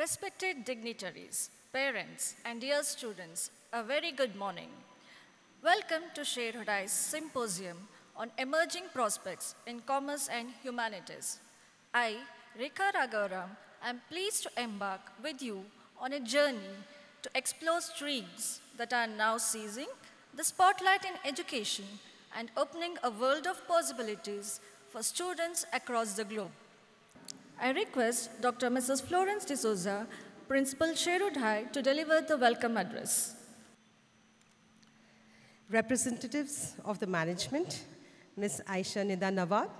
Respected dignitaries, parents, and dear students, a very good morning. Welcome to Sherwood's Symposium on Emerging Prospects in Commerce and Humanities. I, Rekha Raghuram, am pleased to embark with you on a journey to explore streams that are now seizing the spotlight in education and opening a world of possibilities for students across the globe. I request Dr. Mrs. Florence D'Souza, Principal Sherwood High, to deliver the welcome address. Representatives of the management, Ms. Aisha Nida Nawab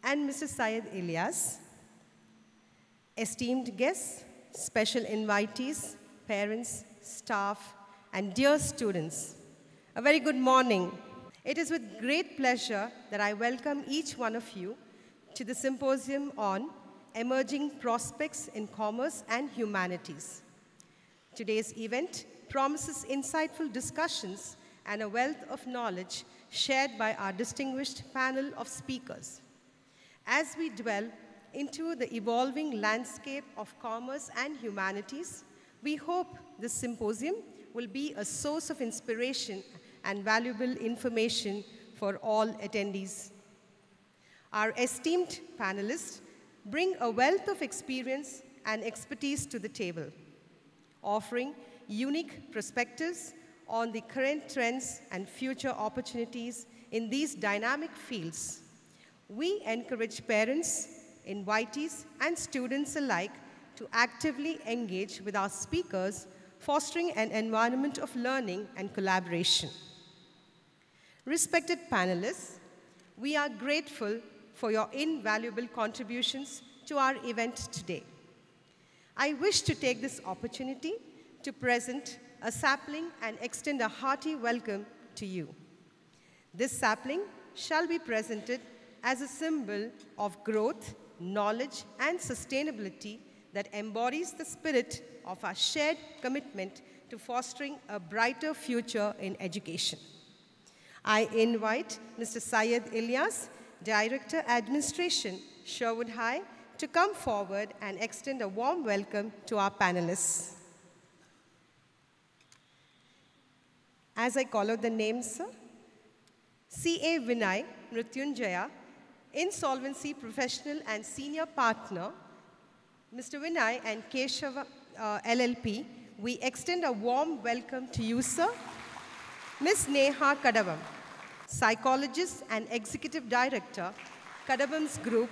and Mr. Syed Ilyas, esteemed guests, special invitees, parents, staff, and dear students, a very good morning. It is with great pleasure that I welcome each one of you to the Symposium on Emerging Prospects in Commerce and Humanities. Today's event promises insightful discussions and a wealth of knowledge shared by our distinguished panel of speakers. As we dwell into the evolving landscape of commerce and humanities, we hope this symposium will be a source of inspiration and valuable information for all attendees. Our esteemed panelists bring a wealth of experience and expertise to the table, offering unique perspectives on the current trends and future opportunities in these dynamic fields. We encourage parents, invitees, and students alike to actively engage with our speakers, fostering an environment of learning and collaboration. Respected panelists, we are grateful for your invaluable contributions to our event today. I wish to take this opportunity to present a sapling and extend a hearty welcome to you. This sapling shall be presented as a symbol of growth, knowledge, and sustainability that embodies the spirit of our shared commitment to fostering a brighter future in education. I invite Mr. Syed Ilyas, Director Administration, Sherwood High, to come forward and extend a warm welcome to our panelists. As I call out the names, sir, C.A. Vinay, Mrutyunjaya, Insolvency Professional and Senior Partner, Mr. Vinay and Keshava LLP, we extend a warm welcome to you, sir. Ms. Neha Cadabam, Psychologist and Executive Director, Cadabams Group,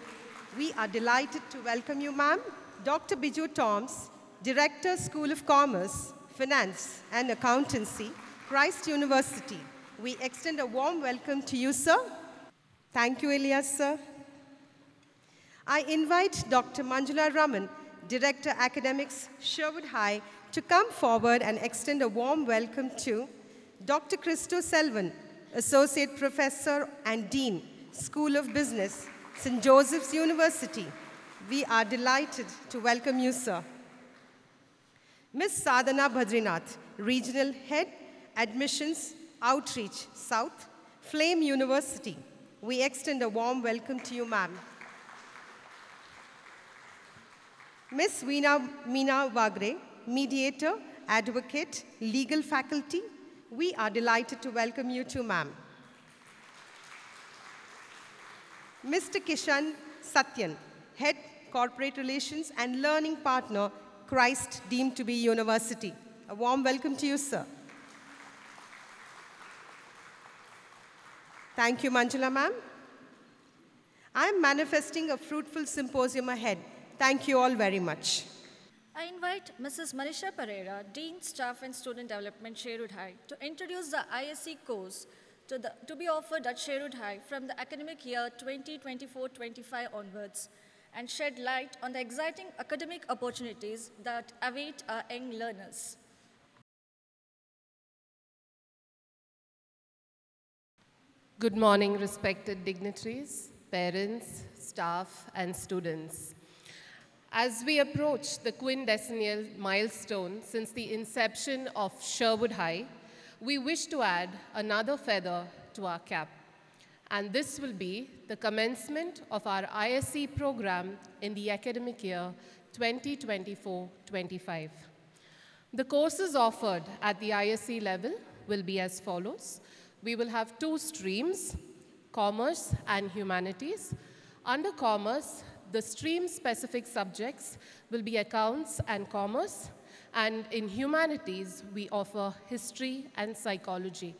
we are delighted to welcome you, ma'am. Dr. Biju Toms, Director, School of Commerce, Finance and Accountancy, Christ University, we extend a warm welcome to you, sir. Thank you, Ilyas, sir. I invite Dr. Manjula Raman, Director, Academics, Sherwood High, to come forward and extend a warm welcome to Dr. Christo Selvan, Associate Professor and Dean, School of Business, St. Joseph's University. We are delighted to welcome you, sir. Ms. Sadhana Badrinath, Regional Head, Admissions, Outreach, South, Flame University. We extend a warm welcome to you, ma'am. Ms. Meena Wagre, Mediator, Advocate, Legal Faculty. We are delighted to welcome you too, ma'am. Mr. Kishan Satyan, Head Corporate Relations and Learning Partner, Christ Deemed to be University. A warm welcome to you, sir. Thank you, Manjula, ma'am. I am manifesting a fruitful symposium ahead. Thank you all very much. I invite Mrs. Manisha Pereira, Dean, Staff and Student Development, Sherwood High, to introduce the ISC course to be offered at Sherwood High from the academic year 2024-25 onwards and shed light on the exciting academic opportunities that await our young learners. Good morning, respected dignitaries, parents, staff, and students. As we approach the quindecennial milestone since the inception of Sherwood High, we wish to add another feather to our cap. And this will be the commencement of our ISC program in the academic year 2024-25. The courses offered at the ISC level will be as follows. We will have 2 streams, Commerce and Humanities. Under Commerce, the stream-specific subjects will be Accounts and Commerce, and in Humanities, we offer History and Psychology.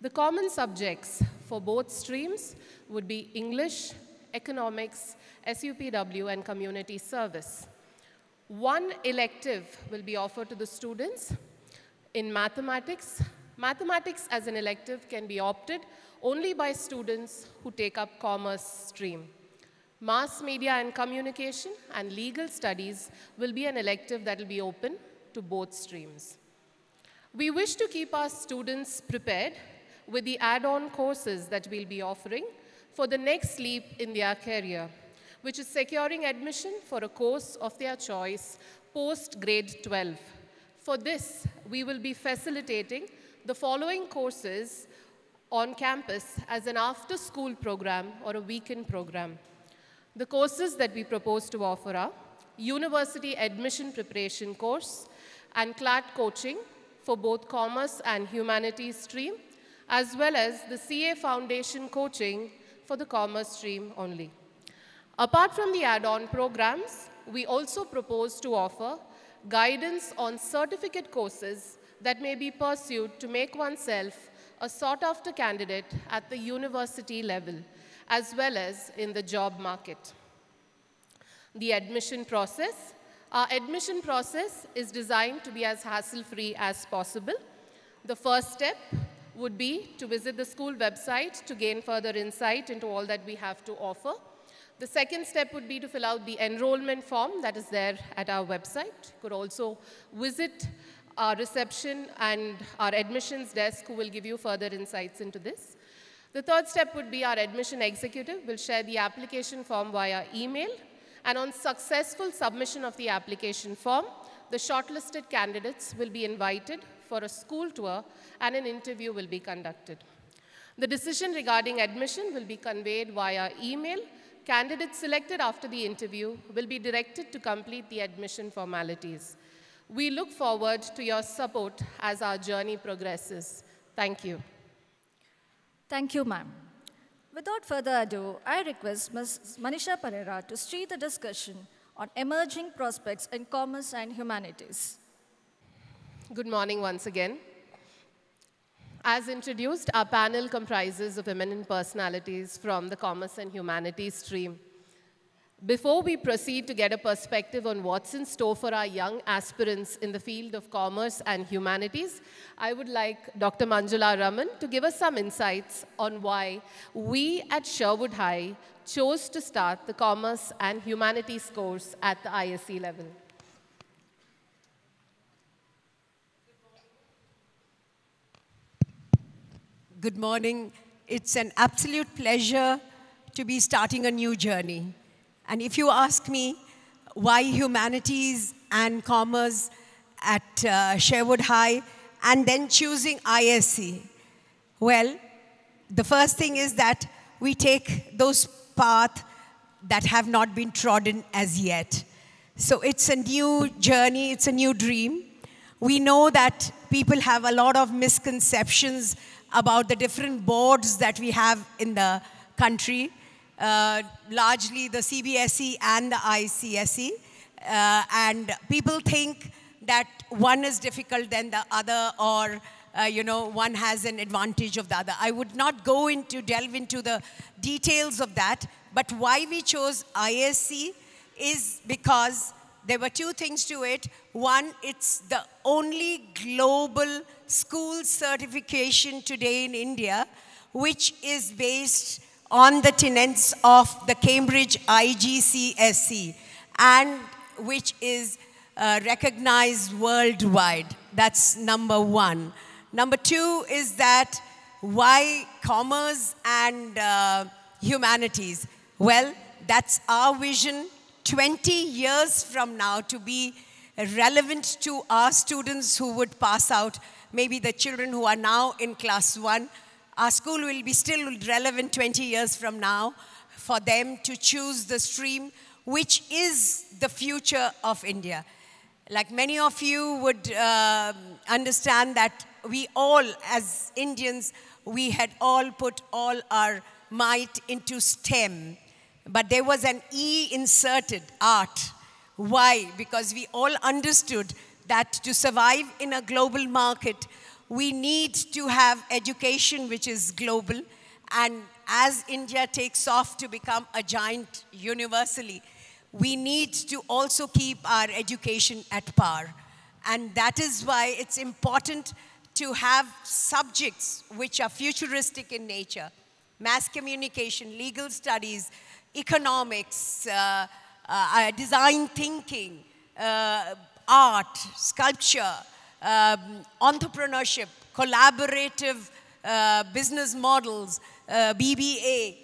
The common subjects for both streams would be English, Economics, SUPW, and Community Service. 1 elective will be offered to the students in Mathematics. Mathematics as an elective can be opted only by students who take up Commerce stream. Mass Media and Communication and Legal Studies will be an elective that will be open to both streams. We wish to keep our students prepared with the add-on courses that we'll be offering for the next leap in their career, which is securing admission for a course of their choice post grade 12. For this, we will be facilitating the following courses on campus as an after-school program or a weekend program. The courses that we propose to offer are University Admission Preparation course and CLAT coaching for both Commerce and Humanities stream, as well as the CA Foundation coaching for the Commerce stream only. Apart from the add-on programs, we also propose to offer guidance on certificate courses that may be pursued to make oneself a sought-after candidate at the university level, as well as in the job market. The admission process. Our admission process is designed to be as hassle-free as possible. The first step would be to visit the school website to gain further insight into all that we have to offer. The second step would be to fill out the enrollment form that is there at our website. You could also visit our reception and our admissions desk who will give you further insights into this. The third step would be our admission executive will share the application form via email, and on successful submission of the application form, the shortlisted candidates will be invited for a school tour and an interview will be conducted. The decision regarding admission will be conveyed via email. Candidates selected after the interview will be directed to complete the admission formalities. We look forward to your support as our journey progresses. Thank you. Thank you, ma'am. Without further ado, I request Ms. Manisha Pereira to steer the discussion on emerging prospects in commerce and humanities. Good morning once again. As introduced, our panel comprises of eminent personalities from the Commerce and Humanities stream. Before we proceed to get a perspective on what's in store for our young aspirants in the field of Commerce and Humanities, I would like Dr. Manjula Raman to give us some insights on why we at Sherwood High chose to start the Commerce and Humanities course at the ISC level. Good morning. It's an absolute pleasure to be starting a new journey. And if you ask me why humanities and commerce at Sherwood High and then choosing ISC, well, the first thing is that we take those paths that have not been trodden as yet. So it's a new journey, it's a new dream. We know that people have a lot of misconceptions about the different boards that we have in the country. Largely the CBSE and the ICSE, and people think that one is difficult than the other, or one has an advantage of the other. I would not delve into the details of that, but why we chose ISC is because there were 2 things to it. One, it's the only global school certification today in India, which is based on the tenets of the Cambridge IGCSE, and which is recognized worldwide. That's number 1. Number 2 is that why commerce and humanities? Well, that's our vision 20 years from now to be relevant to our students who would pass out, maybe the children who are now in class 1. Our school will be still relevant 20 years from now for them to choose the stream which is the future of India. Like many of you would understand that we all, as Indians, we had all put all our might into STEM. But there was an E inserted, art. Why? Because we all understood that to survive in a global market, we need to have education which is global. And as India takes off to become a giant universally, we need to also keep our education at par. And that is why it's important to have subjects which are futuristic in nature: mass communication, legal studies, economics, design thinking, art, sculpture, entrepreneurship, collaborative business models, BBA,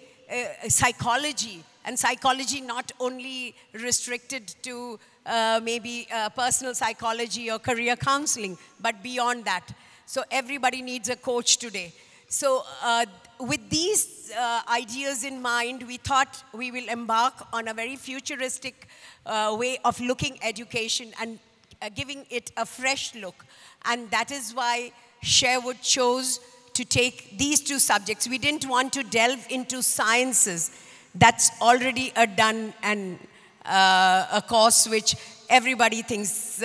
psychology, and psychology not only restricted to maybe personal psychology or career counseling, but beyond that. So everybody needs a coach today. So with these ideas in mind, we thought we will embark on a very futuristic way of looking education and giving it a fresh look. And that is why Sherwood chose to take these two subjects. We didn't want to delve into sciences. That's already a done and a course which everybody thinks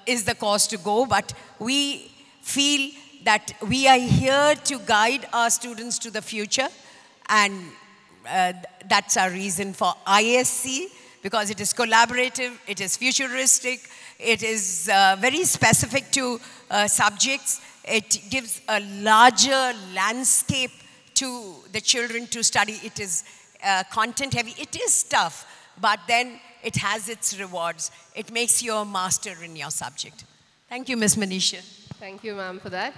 is the course to go, but we feel that we are here to guide our students to the future, and that's our reason for ISC, because it is collaborative, it is futuristic, it is very specific to subjects. It gives a larger landscape to the children to study. It is content heavy. It is tough, but then it has its rewards. It makes you a master in your subject. Thank you, Ms. Manisha. Thank you, ma'am, for that.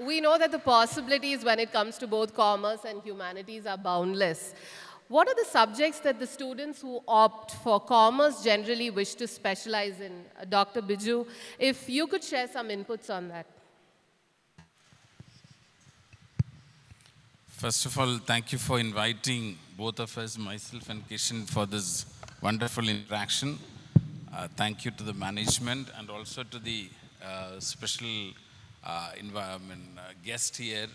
We know that the possibilities when it comes to both commerce and humanities are boundless. What are the subjects that the students who opt for commerce generally wish to specialize in? Dr. Biju, if you could share some inputs on that. First of all, thank you for inviting both of us, myself and Kishan, for this wonderful interaction. Thank you to the management and also to the special guest here,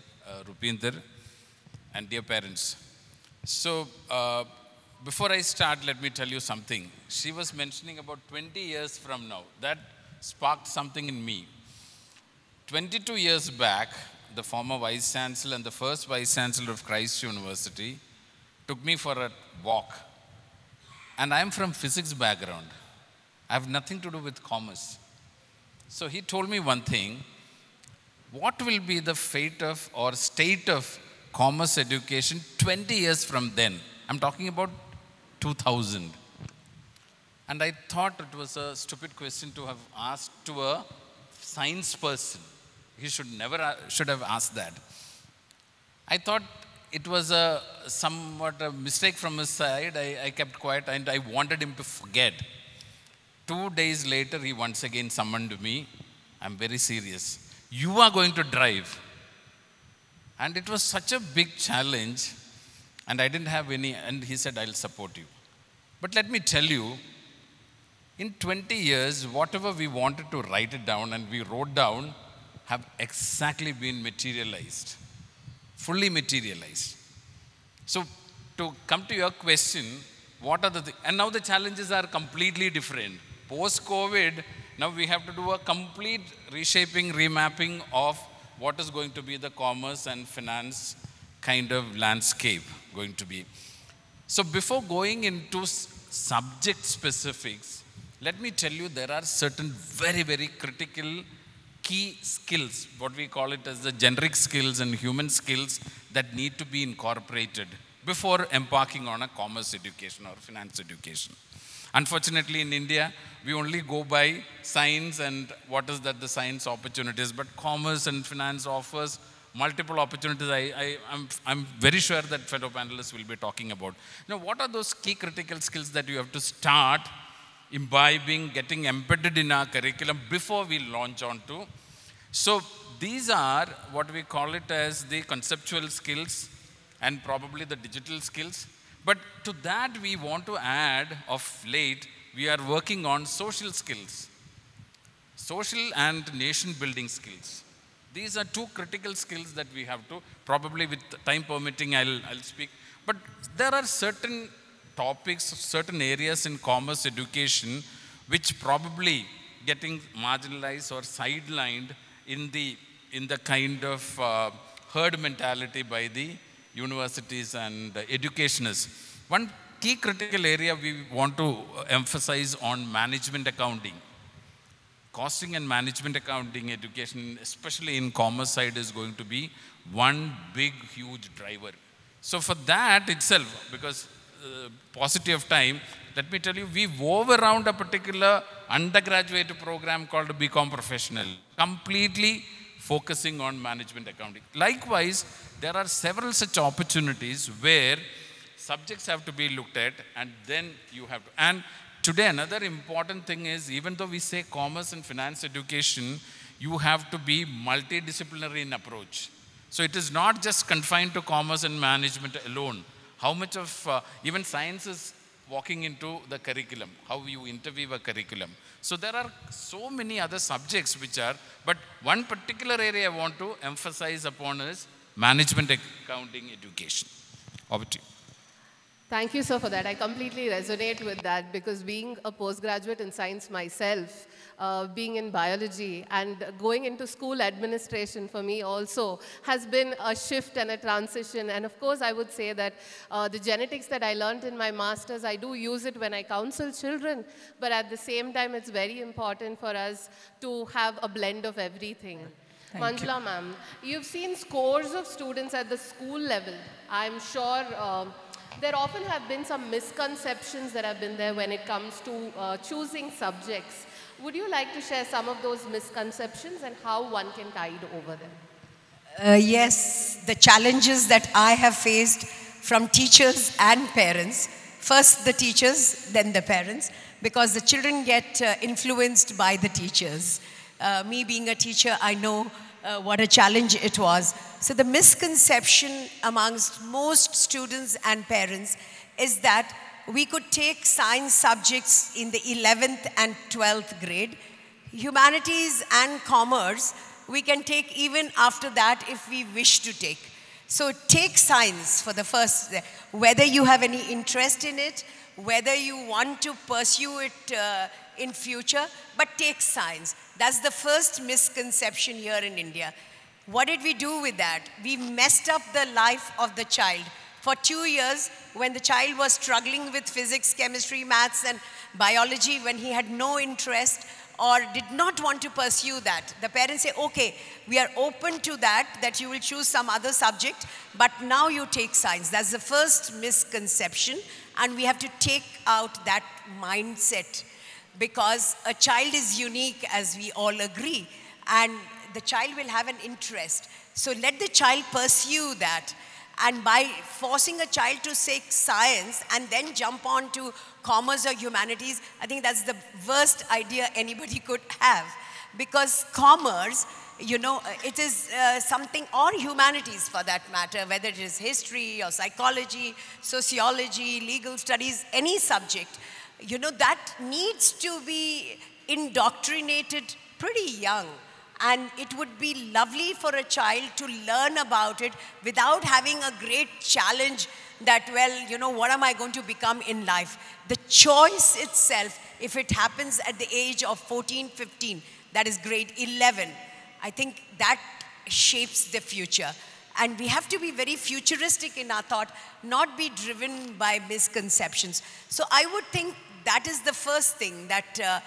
Rupinder, and dear parents. So, before I start, let me tell you something. She was mentioning about 20 years from now. That sparked something in me. 22 years back, the former Vice Chancellor and the first Vice Chancellor of Christ University took me for a walk. And I'm from physics background. I have nothing to do with commerce. So he told me one thing: what will be the fate of or state of commerce education 20 years from then? I'm talking about 2000. And I thought it was a stupid question to have asked to a science person. He should have asked that. I thought it was somewhat a mistake from his side. I kept quiet and I wanted him to forget. 2 days later, he once again summoned me. I'm very serious. You are going to drive. And it was such a big challenge, and I didn't have any, and he said, I'll support you. But let me tell you, in 20 years, whatever we wanted to write it down and we wrote down have exactly been materialized, fully materialized. So to come to your question, what are the things? And now the challenges are completely different. Post-COVID, now we have to do a complete reshaping, remapping of what is going to be the commerce and finance kind of landscape going to be. So before going into subject specifics, let me tell you there are certain very, very critical key skills, what we call it as the generic skills and human skills that need to be incorporated before embarking on a commerce education or finance education. Unfortunately, in India, we only go by science and what is that the science opportunities, but commerce and finance offers multiple opportunities. I'm very sure that fellow panelists will be talking about. Now, what are those key critical skills that you have to start imbibing, getting embedded in our curriculum before we launch on to? So these are what we call it as the conceptual skills and probably the digital skills. But to that, we want to add, of late, we are working on social skills, social and nation building skills. These are two critical skills that we have to, probably with time permitting, I'll speak. But there are certain topics, certain areas in commerce education which probably getting marginalized or sidelined in the kind of herd mentality by the universities and educationists. One key critical area we want to emphasize on management accounting. Costing and management accounting education, especially in commerce side, is going to be one big, huge driver. So for that itself, because paucity of time, let me tell you, we wove around a particular undergraduate program called BCom Professional, completely focusing on management accounting. Likewise, there are several such opportunities where subjects have to be looked at, and then you have to. And today, another important thing is, even though we say commerce and finance education, you have to be multidisciplinary in approach. So it is not just confined to commerce and management alone. How much of even science is walking into the curriculum, how you interweave a curriculum. So there are so many other subjects which are, but one particular area I want to emphasize upon is management accounting education. Over to you. Thank you, sir, for that. I completely resonate with that because being a postgraduate in science myself, being in biology and going into school administration for me also has been a shift and a transition. And of course, I would say that the genetics that I learned in my master's, I do use it when I counsel children. But at the same time, it's very important for us to have a blend of everything. Manjula ma'am, you've seen scores of students at the school level. I'm sure there often have been some misconceptions that have been there when it comes to choosing subjects. Would you like to share some of those misconceptions and how one can tide over them? Yes, the challenges that I have faced from teachers and parents. First the teachers, then the parents, because the children get influenced by the teachers. Me being a teacher, I know what a challenge it was. So the misconception amongst most students and parents is that we could take science subjects in the 11th and 12th grade. Humanities and commerce, we can take even after that if we wish to take. So take science for the first, whether you have any interest in it, whether you want to pursue it in future, but take science. That's the first misconception here in India. What did we do with that? We messed up the life of the child. For 2 years, when the child was struggling with physics, chemistry, maths, and biology, when he had no interest or did not want to pursue that, the parents say, okay, we are open to that you will choose some other subject, but now you take science. That's the first misconception, and we have to take out that mindset because a child is unique, as we all agree, and the child will have an interest. So let the child pursue that. And by forcing a child to take science and then jump on to commerce or humanities, I think that's the worst idea anybody could have. Because commerce, you know, it is something, or humanities for that matter, whether it is history or psychology, sociology, legal studies, any subject, you know, that needs to be indoctrinated pretty young. And it would be lovely for a child to learn about it without having a great challenge that, well, you know, what am I going to become in life? The choice itself, if it happens at the age of 14, 15, that is grade 11, I think that shapes the future. And we have to be very futuristic in our thought, not be driven by misconceptions. So I would think that is the first thing that,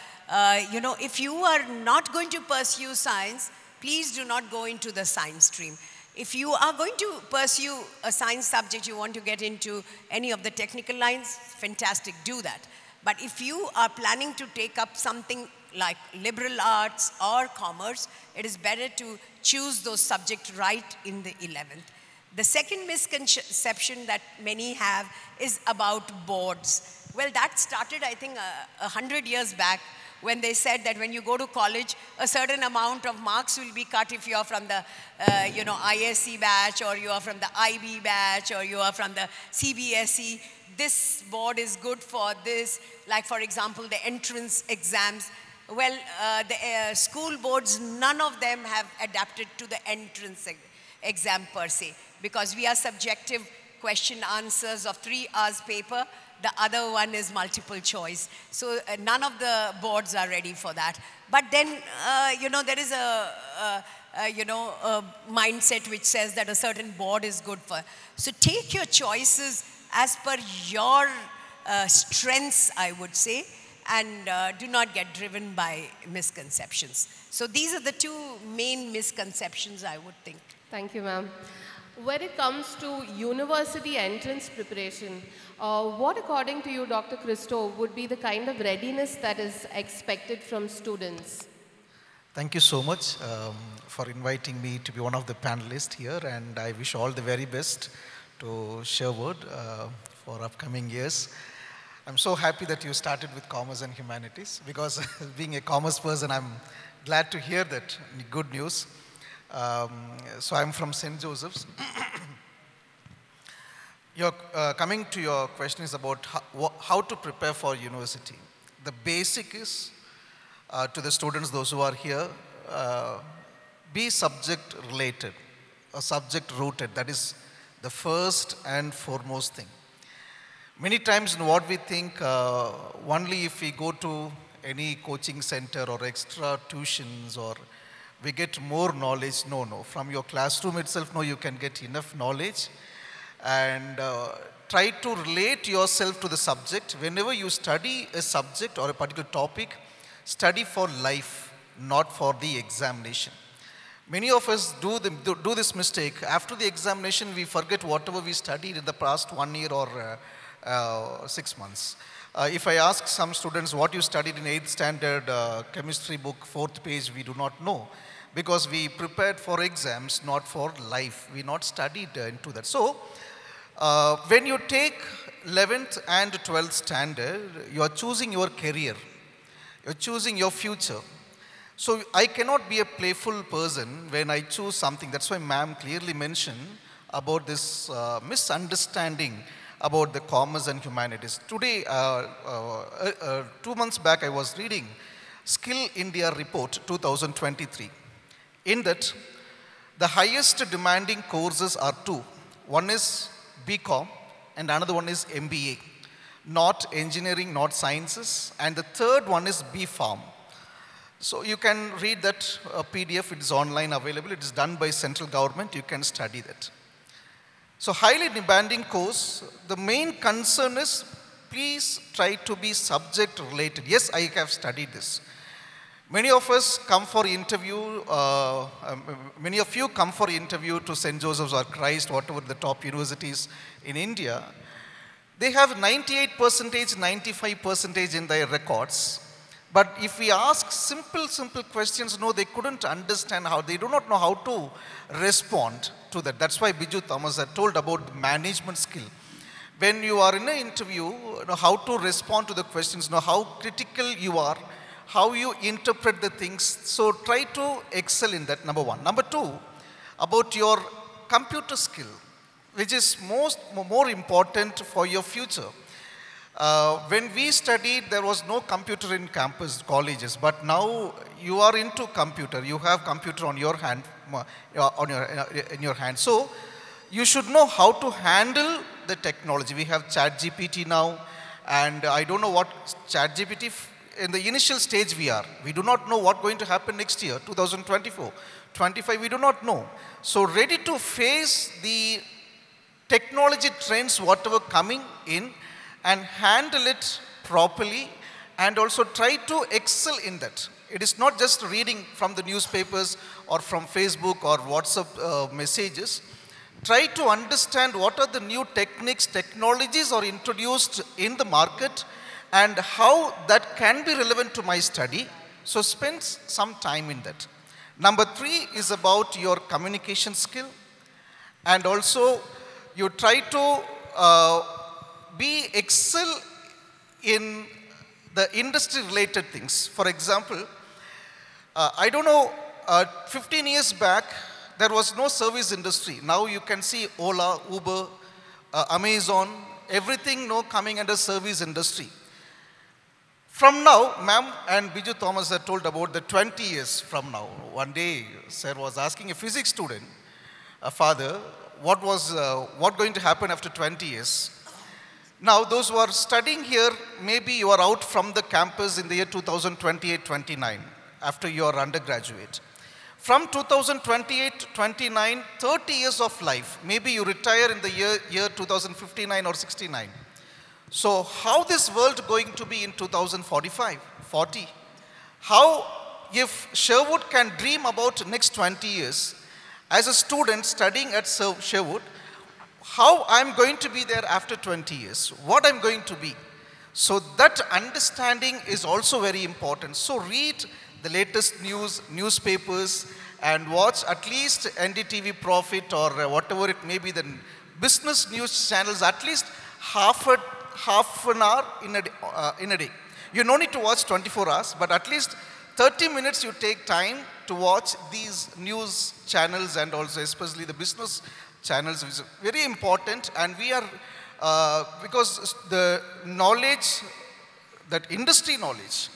you know, if you are not going to pursue science, please do not go into the science stream. If you are going to pursue a science subject, you want to get into any of the technical lines, fantastic, do that. But if you are planning to take up something like liberal arts or commerce, it is better to choose those subjects right in the 11th. The second misconception that many have is about boards. Well, that started, I think, 100 years back, when they said that when you go to college, a certain amount of marks will be cut if you are from the, you know, ISC batch, or you are from the IB batch, or you are from the CBSE. this board is good for this, like for example, the entrance exams. Well, the school boards, none of them have adapted to the entrance exam per se, because we are subjective question answers of 3 hours paper. The other one is multiple choice. So none of the boards are ready for that. But then, there is a mindset which says that a certain board is good for. So take your choices as per your strengths, I would say, and do not get driven by misconceptions. So these are the 2 main misconceptions, I would think. Thank you, ma'am. When it comes to university entrance preparation, what according to you, Dr. Christo, would be the kind of readiness that is expected from students? Thank you so much for inviting me to be one of the panelists here, and I wish all the very best to Sherwood for upcoming years. I'm so happy that you started with Commerce and Humanities, because being a commerce person, I'm glad to hear that good news. So I'm from St. Joseph's. Coming to your question is about how to prepare for university. The basic is to the students, those who are here, be subject related, or subject rooted. That is the first and foremost thing. Many times in what we think, only if we go to any coaching center or extra tuitions or we get more knowledge. No. From your classroom itself, no, you can get enough knowledge. And try to relate yourself to the subject. Whenever you study a subject or a particular topic, study for life, not for the examination. Many of us do this mistake. After the examination, we forget whatever we studied in the past 1 year or 6 months. If I ask some students what you studied in 8th standard chemistry book, 4th page, we do not know. Because we prepared for exams, not for life. We not studied into that. So, when you take 11th and 12th standard, you are choosing your career. You're choosing your future. So, I cannot be a playful person when I choose something. That's why ma'am clearly mentioned about this misunderstanding about the Commerce and Humanities. Today, 2 months back, I was reading Skill India Report 2023. In that, the highest demanding courses are 2. One is BCom and another one is MBA. Not engineering, not sciences. And the third one is BPharm. So you can read that PDF, it is online available. It is done by central government. You can study that. So highly demanding course, the main concern is please try to be subject related. Yes, I have studied this. Many of us come for interview, many of you come for interview to St. Joseph's or Christ, whatever the top universities in India. They have 98%, 95% in their records. But if we ask simple questions, no, they couldn't understand how, they do not know how to respond to that. That's why Biju Thomas had told about the management skill. When you are in an interview, how to respond to the questions, how critical you are, how you interpret the things. So try to excel in that, number 1. Number 2, about your computer skill, which is more important for your future. When we studied, there was no computer in campus, colleges, but now you are into computer. You have computer on your hand, in your hand. So you should know how to handle the technology. We have ChatGPT now, and I don't know what ChatGPT, in the initial stage we do not know what going to happen next year, 2024, 25, we do not know. So ready to face the technology trends, whatever coming in, and handle it properly, and also try to excel in that. It is not just reading from the newspapers or from Facebook or WhatsApp messages. Try to understand what are the new techniques, technologies are introduced in the market and how that can be relevant to my study. So spend some time in that. Number 3 is about your communication skill, and also you try to be excel in the industry related things. For example, I don't know, 15 years back, there was no service industry. Now you can see Ola, Uber, Amazon, everything coming under service industry. From now, ma'am and Biju Thomas had told about the 20 years from now. One day, sir was asking a physics student, a father, what going to happen after 20 years? Now, those who are studying here, maybe you are out from the campus in the year 2028-29, after your undergraduate. From 2028-29, 30 years of life, maybe you retire in the year 2059 or 69. So how this world going to be in 2045, 40? How, if Sherwood can dream about next 20 years, as a student studying at Sherwood, how I'm going to be there after 20 years, what I'm going to be. So that understanding is also very important. So read the latest newspapers, and watch at least NDTV Profit or whatever it may be, the business news channels, at least half an hour in a day. You don't need to watch 24 hours, but at least 30 minutes you take time to watch these news channels, and also especially the business channels, which is very important. And we are, because the knowledge, that industry knowledge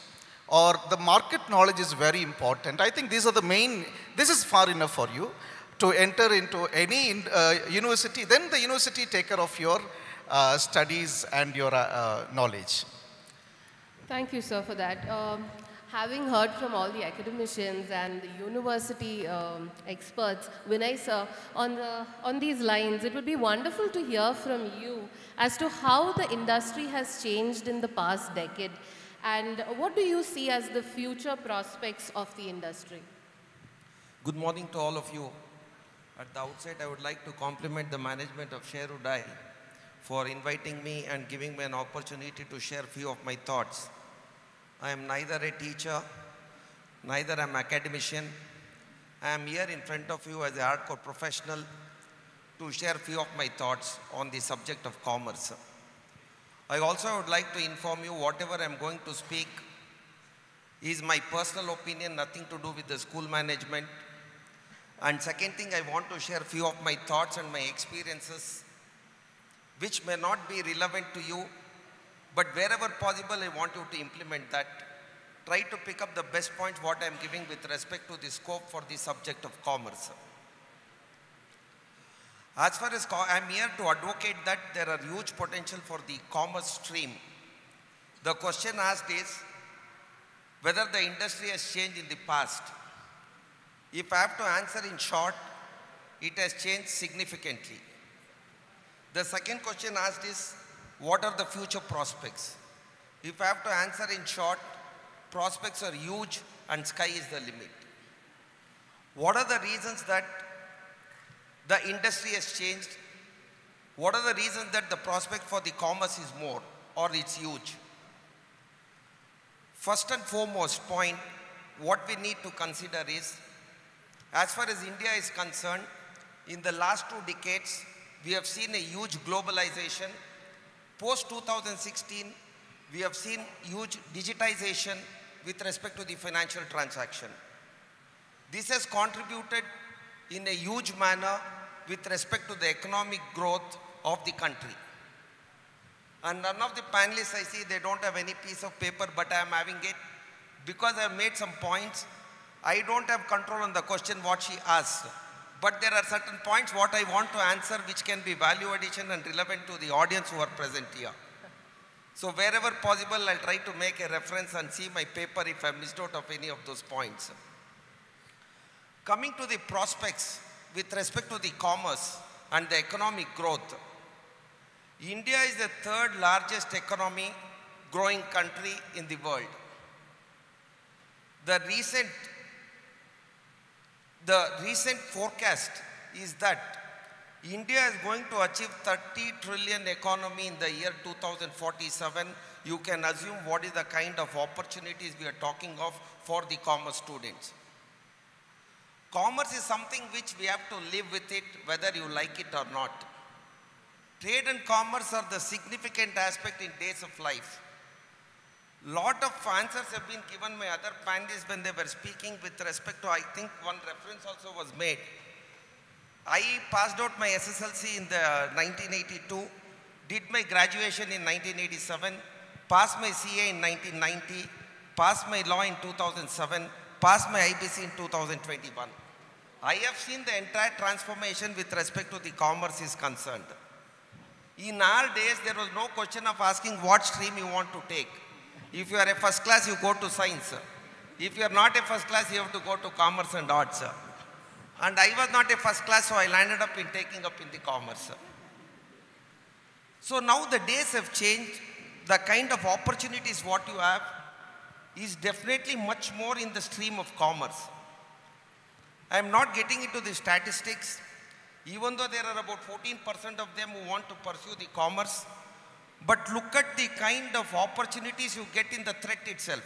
or the market knowledge is very important. I think these are the main, this is far enough for you to enter into any university. Then the university take care of your studies and your knowledge. Thank you, sir, for that. Having heard from all the academicians and the university experts, Vinay sir, on these lines, it would be wonderful to hear from you as to how the industry has changed in the past decade, and what do you see as the future prospects of the industry? Good morning to all of you. At the outset, I would like to compliment the management of Sherwood for inviting me and giving me an opportunity to share a few of my thoughts. I am neither a teacher, neither am an academician. I am here in front of you as a hardcore professional to share a few of my thoughts on the subject of commerce. I also would like to inform you whatever I am going to speak is my personal opinion, nothing to do with the school management. And second thing, I want to share a few of my thoughts and my experiences which may not be relevant to you, but wherever possible, I want you to implement that. Try to pick up the best points what I am giving with respect to the scope for the subject of commerce. As far as I am here to advocate that there are huge potential for the commerce stream. The question asked is whether the industry has changed in the past. If I have to answer in short, it has changed significantly. The second question asked is, what are the future prospects? If I have to answer in short, prospects are huge and sky is the limit. What are the reasons that the industry has changed? What are the reasons that the prospect for the commerce is more or it's huge? First and foremost point, what we need to consider is, as far as India is concerned, in the last 2 decades, we have seen a huge globalization. Post 2016, we have seen huge digitization with respect to the financial transaction. This has contributed in a huge manner with respect to the economic growth of the country. And none of the panelists I see, they don't have any piece of paper, but I am having it. Because I have made some points, I don't have control on the question what she asked. But there are certain points what I want to answer which can be value addition and relevant to the audience who are present here. So wherever possible, I'll try to make a reference and see my paper if I missed out of any of those points. Coming to the prospects with respect to the commerce and the economic growth, India is the 3rd largest economy growing country in the world. The recent forecast is that India is going to achieve 30 trillion economy in the year 2047. You can assume what is the kind of opportunities we are talking of for the commerce students. Commerce is something which we have to live with it, whether you like it or not. Trade and commerce are the significant aspect in days of life. Lot of answers have been given by other panelists when they were speaking with respect to, I think one reference also was made. I passed out my SSLC in the 1982 did my graduation in 1987, passed my CA in 1990, passed my law in 2007, passed my IBC in 2021. I have seen the entire transformation with respect to the commerce is concerned. In our days, there was no question of asking what stream you want to take. If you are a first class, you go to science. If you are not a first class, you have to go to commerce and arts. And I was not a first class, so I landed up in taking up in the commerce. So now the days have changed. The kind of opportunities what you have is definitely much more in the stream of commerce. I am not getting into the statistics. Even though there are about 14% of them who want to pursue the commerce, but look at the kind of opportunities you get in the threat itself.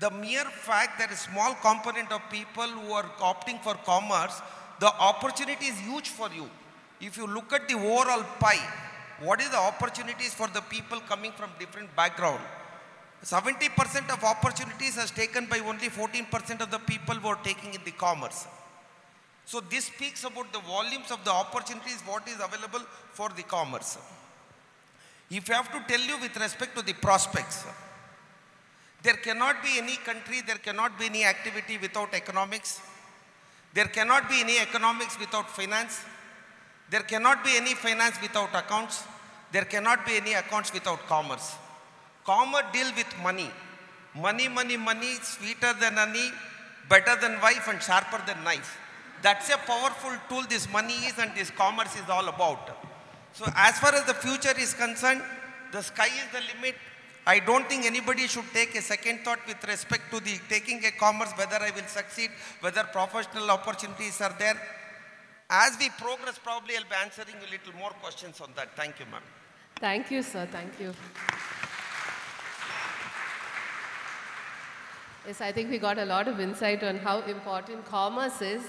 The mere fact that a small component of people who are opting for commerce, the opportunity is huge for you. If you look at the overall pie, what is the opportunities for the people coming from different background? 70% of opportunities is taken by only 14% of the people who are taking in the commerce. So this speaks about the volumes of the opportunities what is available for the commerce. If I have to tell you with respect to the prospects, there cannot be any country, there cannot be any activity without economics. There cannot be any economics without finance. There cannot be any finance without accounts. There cannot be any accounts without commerce. Commerce deal with money. Money, money, money, sweeter than honey, better than wife and sharper than knife. That's a powerful tool this money is and this commerce is all about. So as far as the future is concerned, the sky is the limit. I don't think anybody should take a second thought with respect to the taking a commerce, whether I will succeed, whether professional opportunities are there. As we progress, probably I'll be answering a little more questions on that. Thank you, ma'am. Thank you, sir. Thank you. Yes, I think we got a lot of insight on how important commerce is.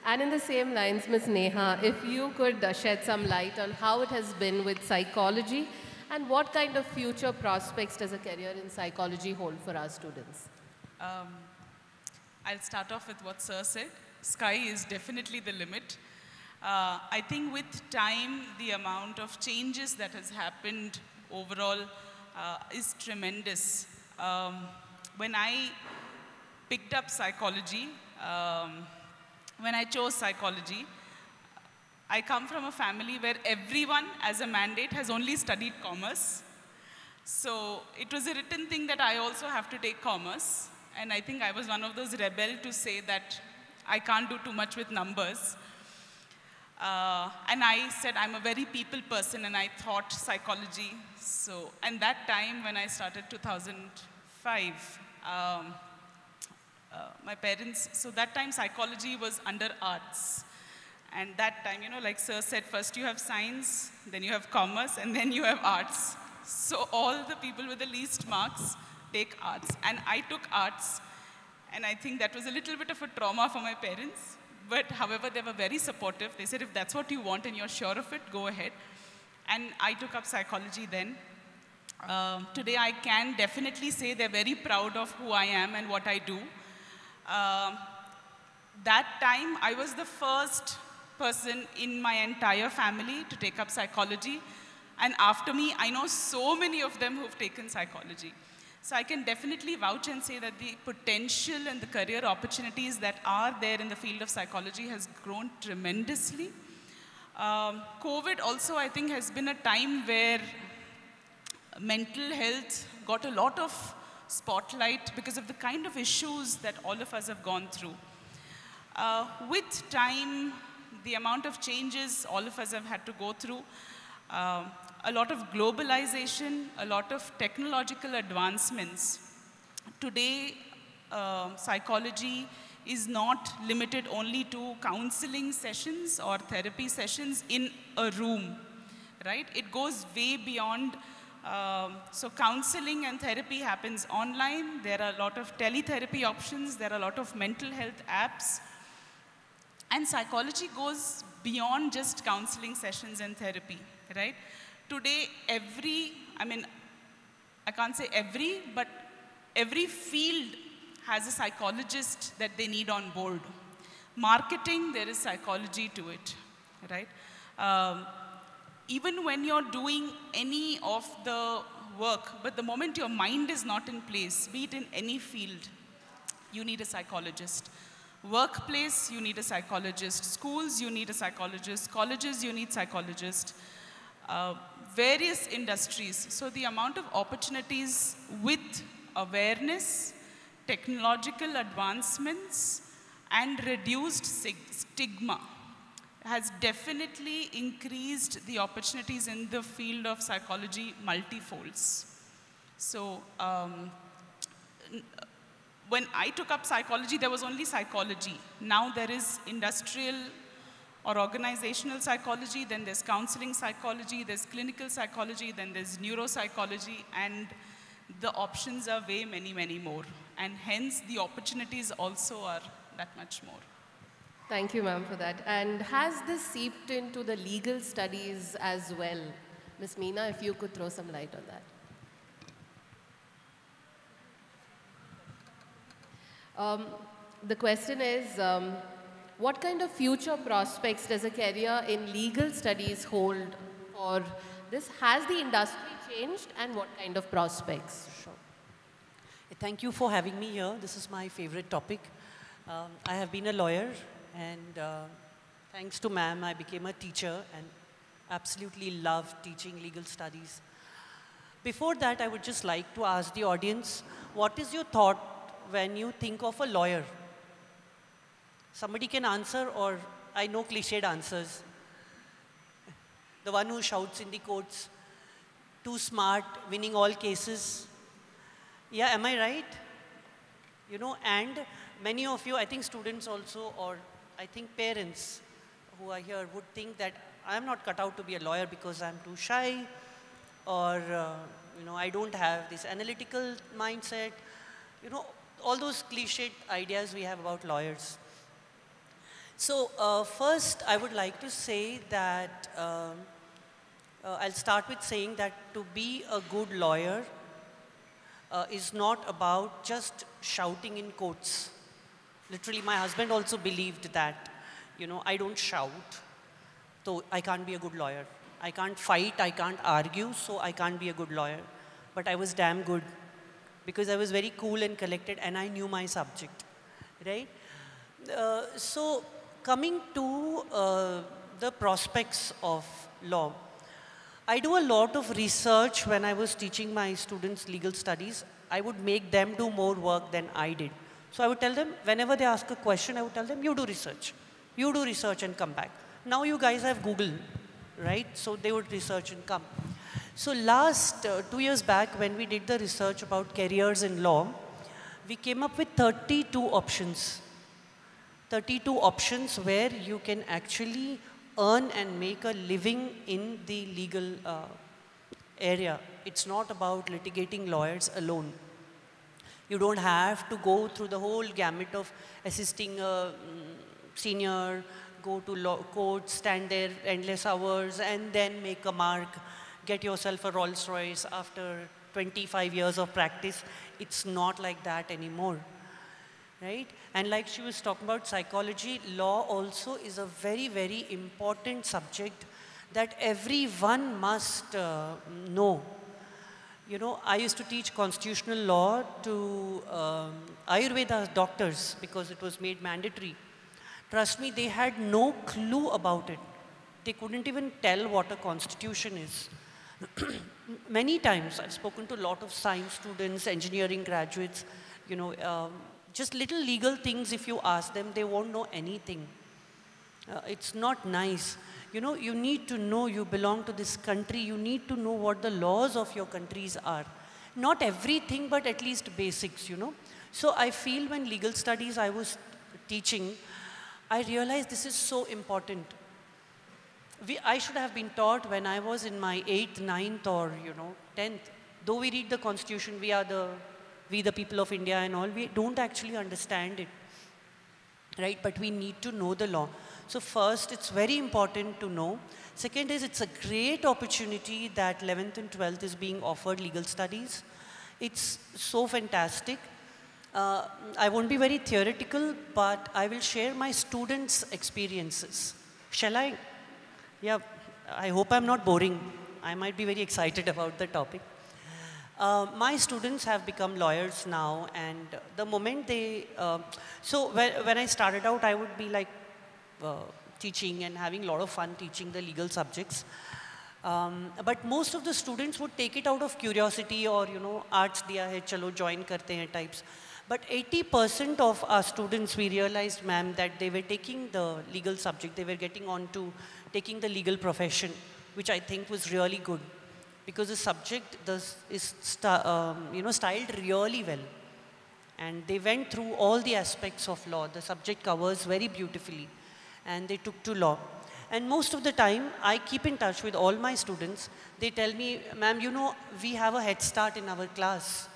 And in the same lines, Ms. Neha, if you could shed some light on how it has been with psychology and what kind of future prospects does a career in psychology hold for our students? I'll start off with what Sir said. Sky is definitely the limit. I think with time, the amount of changes that has happened overall is tremendous. When I picked up psychology, when I chose psychology, I come from a family where everyone as a mandate has only studied commerce. So it was a written thing that I also have to take commerce. And I think I was one of those rebels to say that I can't do too much with numbers. And I said I'm a very people person and I thought psychology. So, and that time when I started 2005, my parents, so that time psychology was under arts. And that time, you know, like Sir said, first you have science, then you have commerce, and then you have arts. So all the people with the least marks take arts. And I took arts, and I think that was a little bit of a trauma for my parents. But however, they were very supportive. They said, if that's what you want and you're sure of it, go ahead. And I took up psychology then. Today I can definitely say they're very proud of who I am and what I do. That time, I was the first person in my entire family to take up psychology. And after me, I know so many of them who've taken psychology. So I can definitely vouch and say that the potential and the career opportunities that are there in the field of psychology has grown tremendously. COVID also, I think, has been a time where mental health got a lot of spotlight because of the kind of issues that all of us have gone through. With time, the amount of changes all of us have had to go through, a lot of globalization, a lot of technological advancements. Today, psychology is not limited only to counseling sessions or therapy sessions in a room, right? It goes way beyond. So counseling and therapy happens online. There are a lot of teletherapy options. There are a lot of mental health apps. And psychology goes beyond just counseling sessions and therapy, right? Today, I can't say every, but every field has a psychologist that they need on board. Marketing, there is psychology to it, right? even when you're doing any of the work, but the moment your mind is not in place, be it in any field, you need a psychologist. Workplace, you need a psychologist. Schools, you need a psychologist. Colleges, you need psychologists. Various industries. So the amount of opportunities with awareness, technological advancements, and reduced stigma has definitely increased the opportunities in the field of psychology multifolds. So when I took up psychology, there was only psychology. Now there is industrial or organizational psychology, then there's counseling psychology, there's clinical psychology, then there's neuropsychology, and the options are way many, many more. And hence, the opportunities also are that much more. Thank you, ma'am, for that. And has this seeped into the legal studies as well? Ms. Meena, if you could throw some light on that. The question is, what kind of future prospects does a career in legal studies hold? Or this, has the industry changed, and what kind of prospects? Sure. Thank you for having me here. This is my favorite topic. I have been a lawyer, and thanks to ma'am, I became a teacher and absolutely love teaching legal studies. Before that, I would just like to ask the audience, what is your thought when you think of a lawyer? Somebody can answer, or I know cliched answers. The one who shouts in the courts, too smart, winning all cases. Yeah, am I right? You know, and many of you, I think students also, or I think parents who are here would think that I'm not cut out to be a lawyer because I'm too shy, or, you know, I don't have this analytical mindset. You know, all those cliched ideas we have about lawyers. So first, I would like to say that, I'll start with saying that to be a good lawyer is not about just shouting in courts. Literally, my husband also believed that, you know, I don't shout, so I can't be a good lawyer. I can't fight, I can't argue, so I can't be a good lawyer. But I was damn good because I was very cool and collected and I knew my subject, right? So coming to the prospects of law, I do a lot of research when I was teaching my students legal studies. I would make them do more work than I did. So I would tell them, whenever they ask a question, I would tell them, you do research. You do research and come back. Now you guys have Google, right? So they would research and come. So last 2 years back, when we did the research about careers in law, we came up with 32 options. 32 options where you can actually earn and make a living in the legal area. It's not about litigating lawyers alone. You don't have to go through the whole gamut of assisting a senior, go to law court, stand there endless hours, and then make a mark, get yourself a Rolls Royce after 25 years of practice. It's not like that anymore. Right? And like she was talking about psychology, law also is a very, very important subject that everyone must know. You know, I used to teach constitutional law to Ayurveda doctors because it was made mandatory. Trust me, they had no clue about it. They couldn't even tell what a constitution is. Many times I've spoken to a lot of science students, engineering graduates, you know, just little legal things, if you ask them, they won't know anything. It's not nice. You know, you need to know you belong to this country. You need to know what the laws of your countries are. Not everything, but at least basics, you know. So I feel when legal studies I was teaching, I realized this is so important. I should have been taught when I was in my 8th, 9th, or, you know, 10th. Though we read the Constitution, we the people of India and all, we don't actually understand it, right? But we need to know the law. So first, it's very important to know. Second is, it's a great opportunity that 11th and 12th is being offered legal studies. It's so fantastic. I won't be very theoretical, but I will share my students' experiences. Shall I? Yeah. I hope I'm not boring. I might be very excited about the topic. My students have become lawyers now, and the moment they, so when I started out, I would be like teaching and having a lot of fun teaching the legal subjects. But most of the students would take it out of curiosity or, arts diya hai, chalo join karte hain types. But 80% of our students, we realized, ma'am, that they were taking the legal subject, they were getting on to taking the legal profession, which I think was really good. Because the subject is styled really well. And they went through all the aspects of law. The subject covers very beautifully. And they took to law. And most of the time, I keep in touch with all my students. They tell me, ma'am, we have a head start in our class.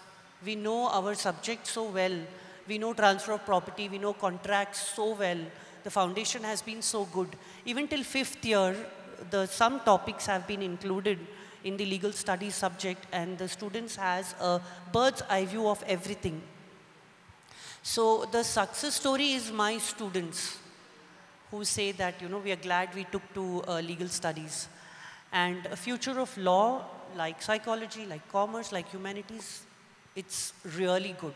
We know our subject so well. We know transfer of property. We know contracts so well. The foundation has been so good. Even till 5th year, some topics have been included in the legal studies subject, and the students has a bird's eye view of everything. So the success story is my students who say that, we are glad we took to legal studies. And a future of law, like psychology, like commerce, like humanities, it's really good.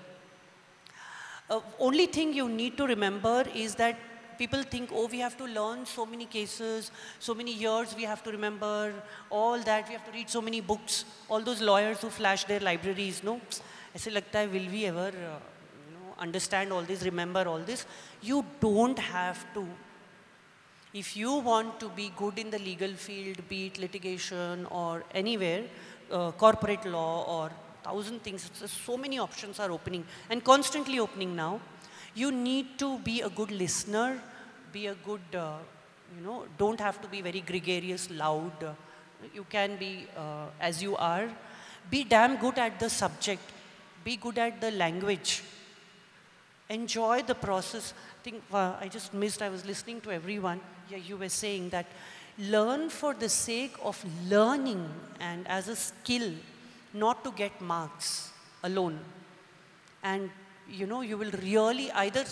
Only thing you need to remember is that people think, oh, we have to learn so many cases, so many years we have to remember, all that, we have to read so many books. All those lawyers who flash their libraries, no? Aise lagta hai, will we ever understand all this, remember all this? You don't have to. If you want to be good in the legal field, be it litigation or anywhere, corporate law or 1,000 things, so many options are opening and constantly opening now. You need to be a good listener, be a good, don't have to be very gregarious, loud. You can be as you are. Be damn good at the subject. Be good at the language. Enjoy the process. I think I just missed, I was listening to everyone. Yeah, you were saying that learn for the sake of learning and as a skill, not to get marks alone. And you will really either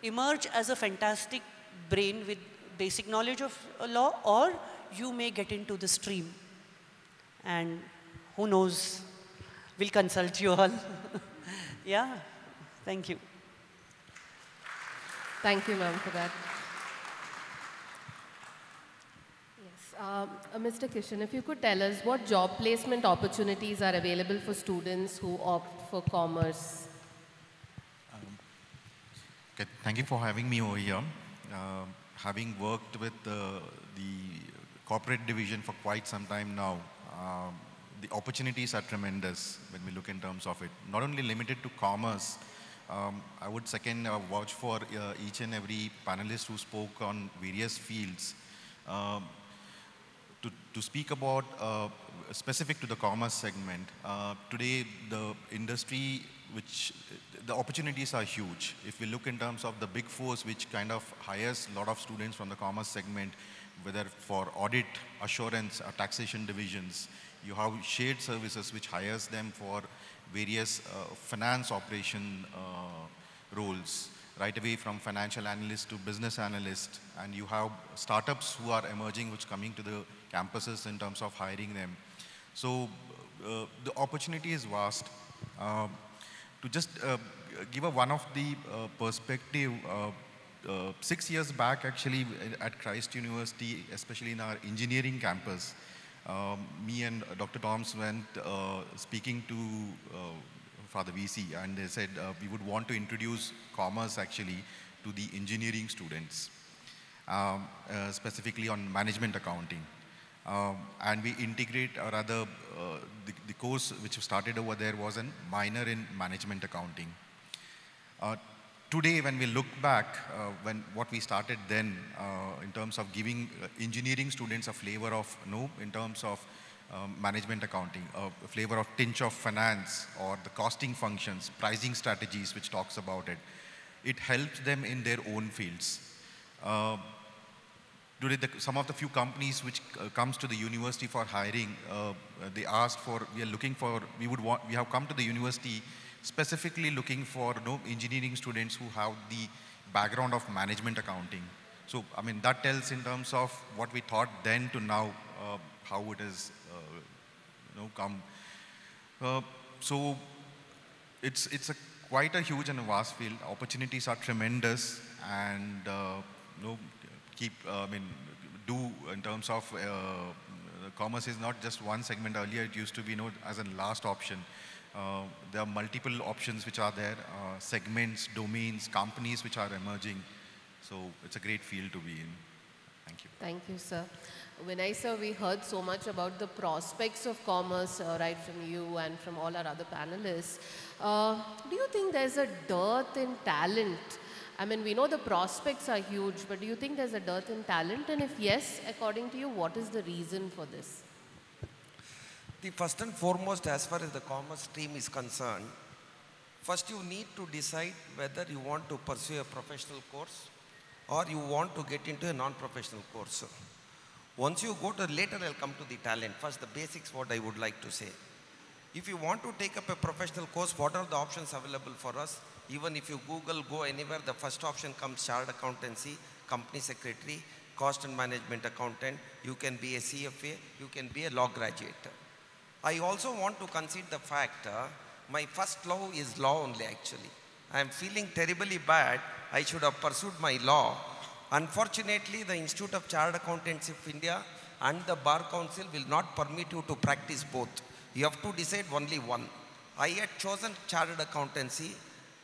emerge as a fantastic brain with basic knowledge of law, or you may get into the stream. And who knows, we'll consult you all. Yeah, thank you. Thank you, ma'am, for that. Mr. Kishan, if you could tell us what job placement opportunities are available for students who opt for commerce? Okay, thank you for having me over here. Having worked with the corporate division for quite some time now, the opportunities are tremendous when we look in terms of it. Not only limited to commerce, I would second vouch for each and every panelist who spoke on various fields. To speak about specific to the commerce segment, today the industry, the opportunities are huge. If we look in terms of the big fours, which kind of hires a lot of students from the commerce segment, whether for audit, assurance, or taxation divisions, you have shared services which hires them for various finance operation roles, right away from financial analyst to business analyst, and you have startups who are emerging which coming to the campuses in terms of hiring them. So the opportunity is vast. To just give one of the perspective, 6 years back actually at Christ University, especially in our engineering campus, me and Dr. Toms went speaking to Father VC, and they said we would want to introduce commerce actually to the engineering students, specifically on management accounting. And we integrate, or rather the course which started over there was a minor in management accounting. Today when we look back, what we started then in terms of giving engineering students a flavor of, in terms of management accounting, a flavor of tinge of finance, or the costing functions, pricing strategies which talks about it. It helps them in their own fields. Today, some of the few companies which comes to the university for hiring, they asked for, we have come to the university specifically looking for engineering students who have the background of management accounting. So, I mean, that tells in terms of what we thought then to now, how it has, come. So, it's quite a huge and a vast field. Opportunities are tremendous, and do in terms of commerce is not just one segment. Earlier, it used to be as a last option. There are multiple options which are there, segments, domains, companies which are emerging. So it's a great field to be in. Thank you. Thank you, sir. Vinay, sir, we heard so much about the prospects of commerce right from you and from all our other panelists. Do you think there's a dearth in talent? I mean, we know the prospects are huge, but do you think there's a dearth in talent? And if yes, according to you, what is the reason for this? The first and foremost, as far as the commerce stream is concerned, first you need to decide whether you want to pursue a professional course or you want to get into a non-professional course. Once you go to, later I'll come to the talent. First, the basics, what I would like to say. If you want to take up a professional course, what are the options available for us? Even if you Google, go anywhere, the first option comes chartered accountancy, company secretary, cost and management accountant. You can be a CFA, you can be a law graduate. I also want to concede the fact, my first love is law only actually. I am feeling terribly bad. I should have pursued my law. Unfortunately, the Institute of Chartered Accountants of India and the Bar Council will not permit you to practice both. You have to decide only one. I had chosen chartered accountancy.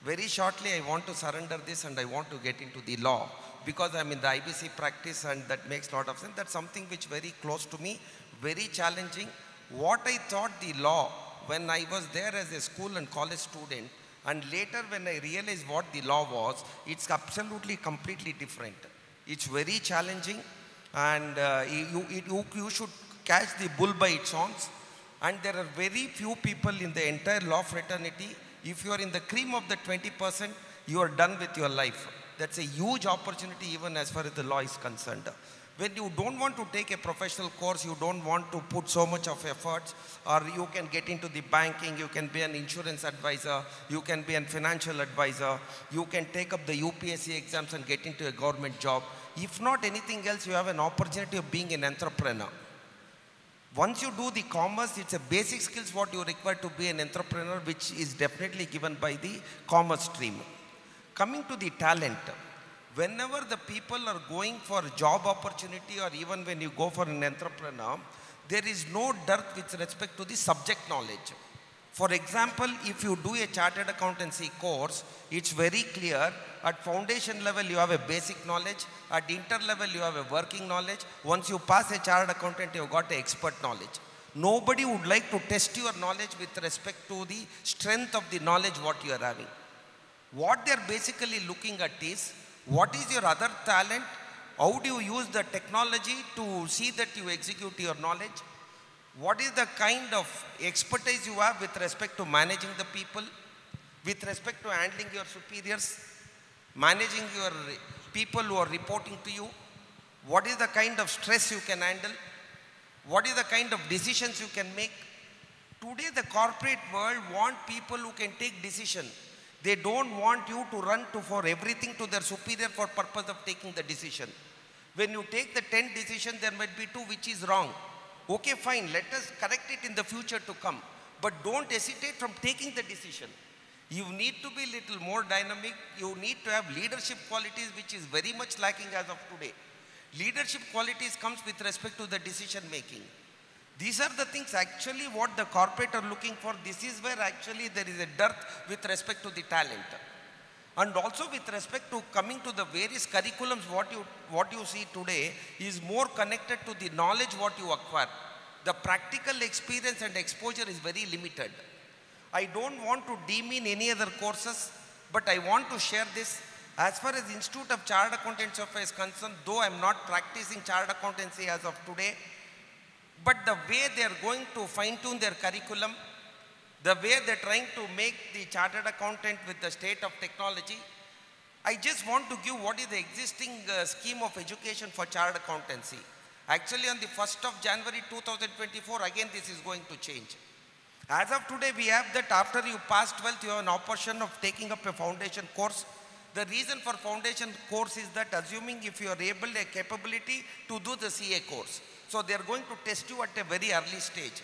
Very shortly, I want to surrender this and I want to get into the law because I'm in the IBC practice and that makes a lot of sense. That's something which very close to me, very challenging. What I thought the law when I was there as a school and college student, and later when I realized what the law was, it's absolutely completely different. It's very challenging, and you should catch the bull by its horns. And there are very few people in the entire law fraternity. If you are in the cream of the 20%, you are done with your life. That's a huge opportunity even as far as the law is concerned. When you don't want to take a professional course, you don't want to put so much of efforts, or you can get into the banking, you can be an insurance advisor, you can be a financial advisor, you can take up the UPSC exams and get into a government job. If not anything else, you have an opportunity of being an entrepreneur. Once you do the commerce, it's a basic skills what you require to be an entrepreneur, which is definitely given by the commerce stream. Coming to the talent, whenever the people are going for job opportunity or even when you go for an entrepreneur, there is no dearth with respect to the subject knowledge. For example, if you do a chartered accountancy course, it's very clear. At foundation level, you have a basic knowledge. At inter level, you have a working knowledge. Once you pass a chartered accountant, you've got an expert knowledge. Nobody would like to test your knowledge with respect to the strength of the knowledge what you are having. What they're basically looking at is, what is your other talent? How do you use the technology to see that you execute your knowledge? What is the kind of expertise you have with respect to managing the people, with respect to handling your superiors, managing your people who are reporting to you? What is the kind of stress you can handle? What is the kind of decisions you can make? Today, the corporate world want people who can take decision. They don't want you to run for everything to their superior for purpose of taking the decision. When you take the 10 decisions, there might be 2 which is wrong. Okay, fine, let us correct it in the future to come. But don't hesitate from taking the decision. You need to be a little more dynamic. You need to have leadership qualities, which is very much lacking as of today. Leadership qualities comes with respect to the decision making. These are the things actually what the corporate are looking for. This is where actually there is a dearth with respect to the talent. And also with respect to coming to the various curriculums, what you see today is more connected to the knowledge what you acquire. The practical experience and exposure is very limited. I don't want to demean any other courses, but I want to share this. As far as Institute of Chartered Accountants of India is concerned, though I am not practicing chartered accountancy as of today, but the way they are going to fine-tune their curriculum, the way they're trying to make the chartered accountant with the state of technology, I just want to give what is the existing scheme of education for chartered accountancy. Actually, on the 1st of January 2024, again this is going to change. As of today, we have that after you pass 12th, you have an option of taking up a foundation course. The reason for foundation course is that assuming if you are able, a capability to do the CA course. So they are going to test you at a very early stage.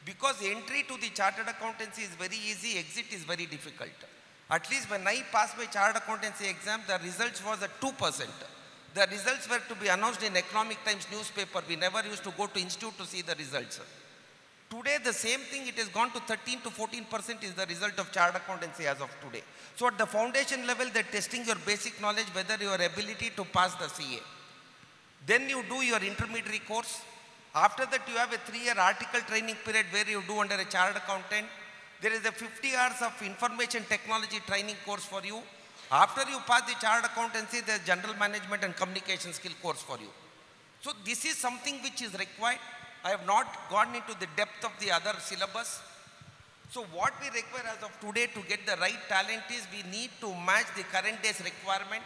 Because entry to the chartered accountancy is very easy, exit is very difficult. At least when I passed my chartered accountancy exam, the results was at 2%. The results were to be announced in Economic Times newspaper. We never used to go to institute to see the results. Today, the same thing, it has gone to 13 to 14% is the result of chartered accountancy as of today. So at the foundation level, they're testing your basic knowledge, whether your ability to pass the CA. Then you do your intermediary course. After that, you have a 3-year article training period where you do under a chartered accountant. There is a 50 hours of information technology training course for you. After you pass the chartered accountancy, there's general management and communication skill course for you. So this is something which is required. I have not gone into the depth of the other syllabus. So what we require as of today to get the right talent is we need to match the current day's requirement,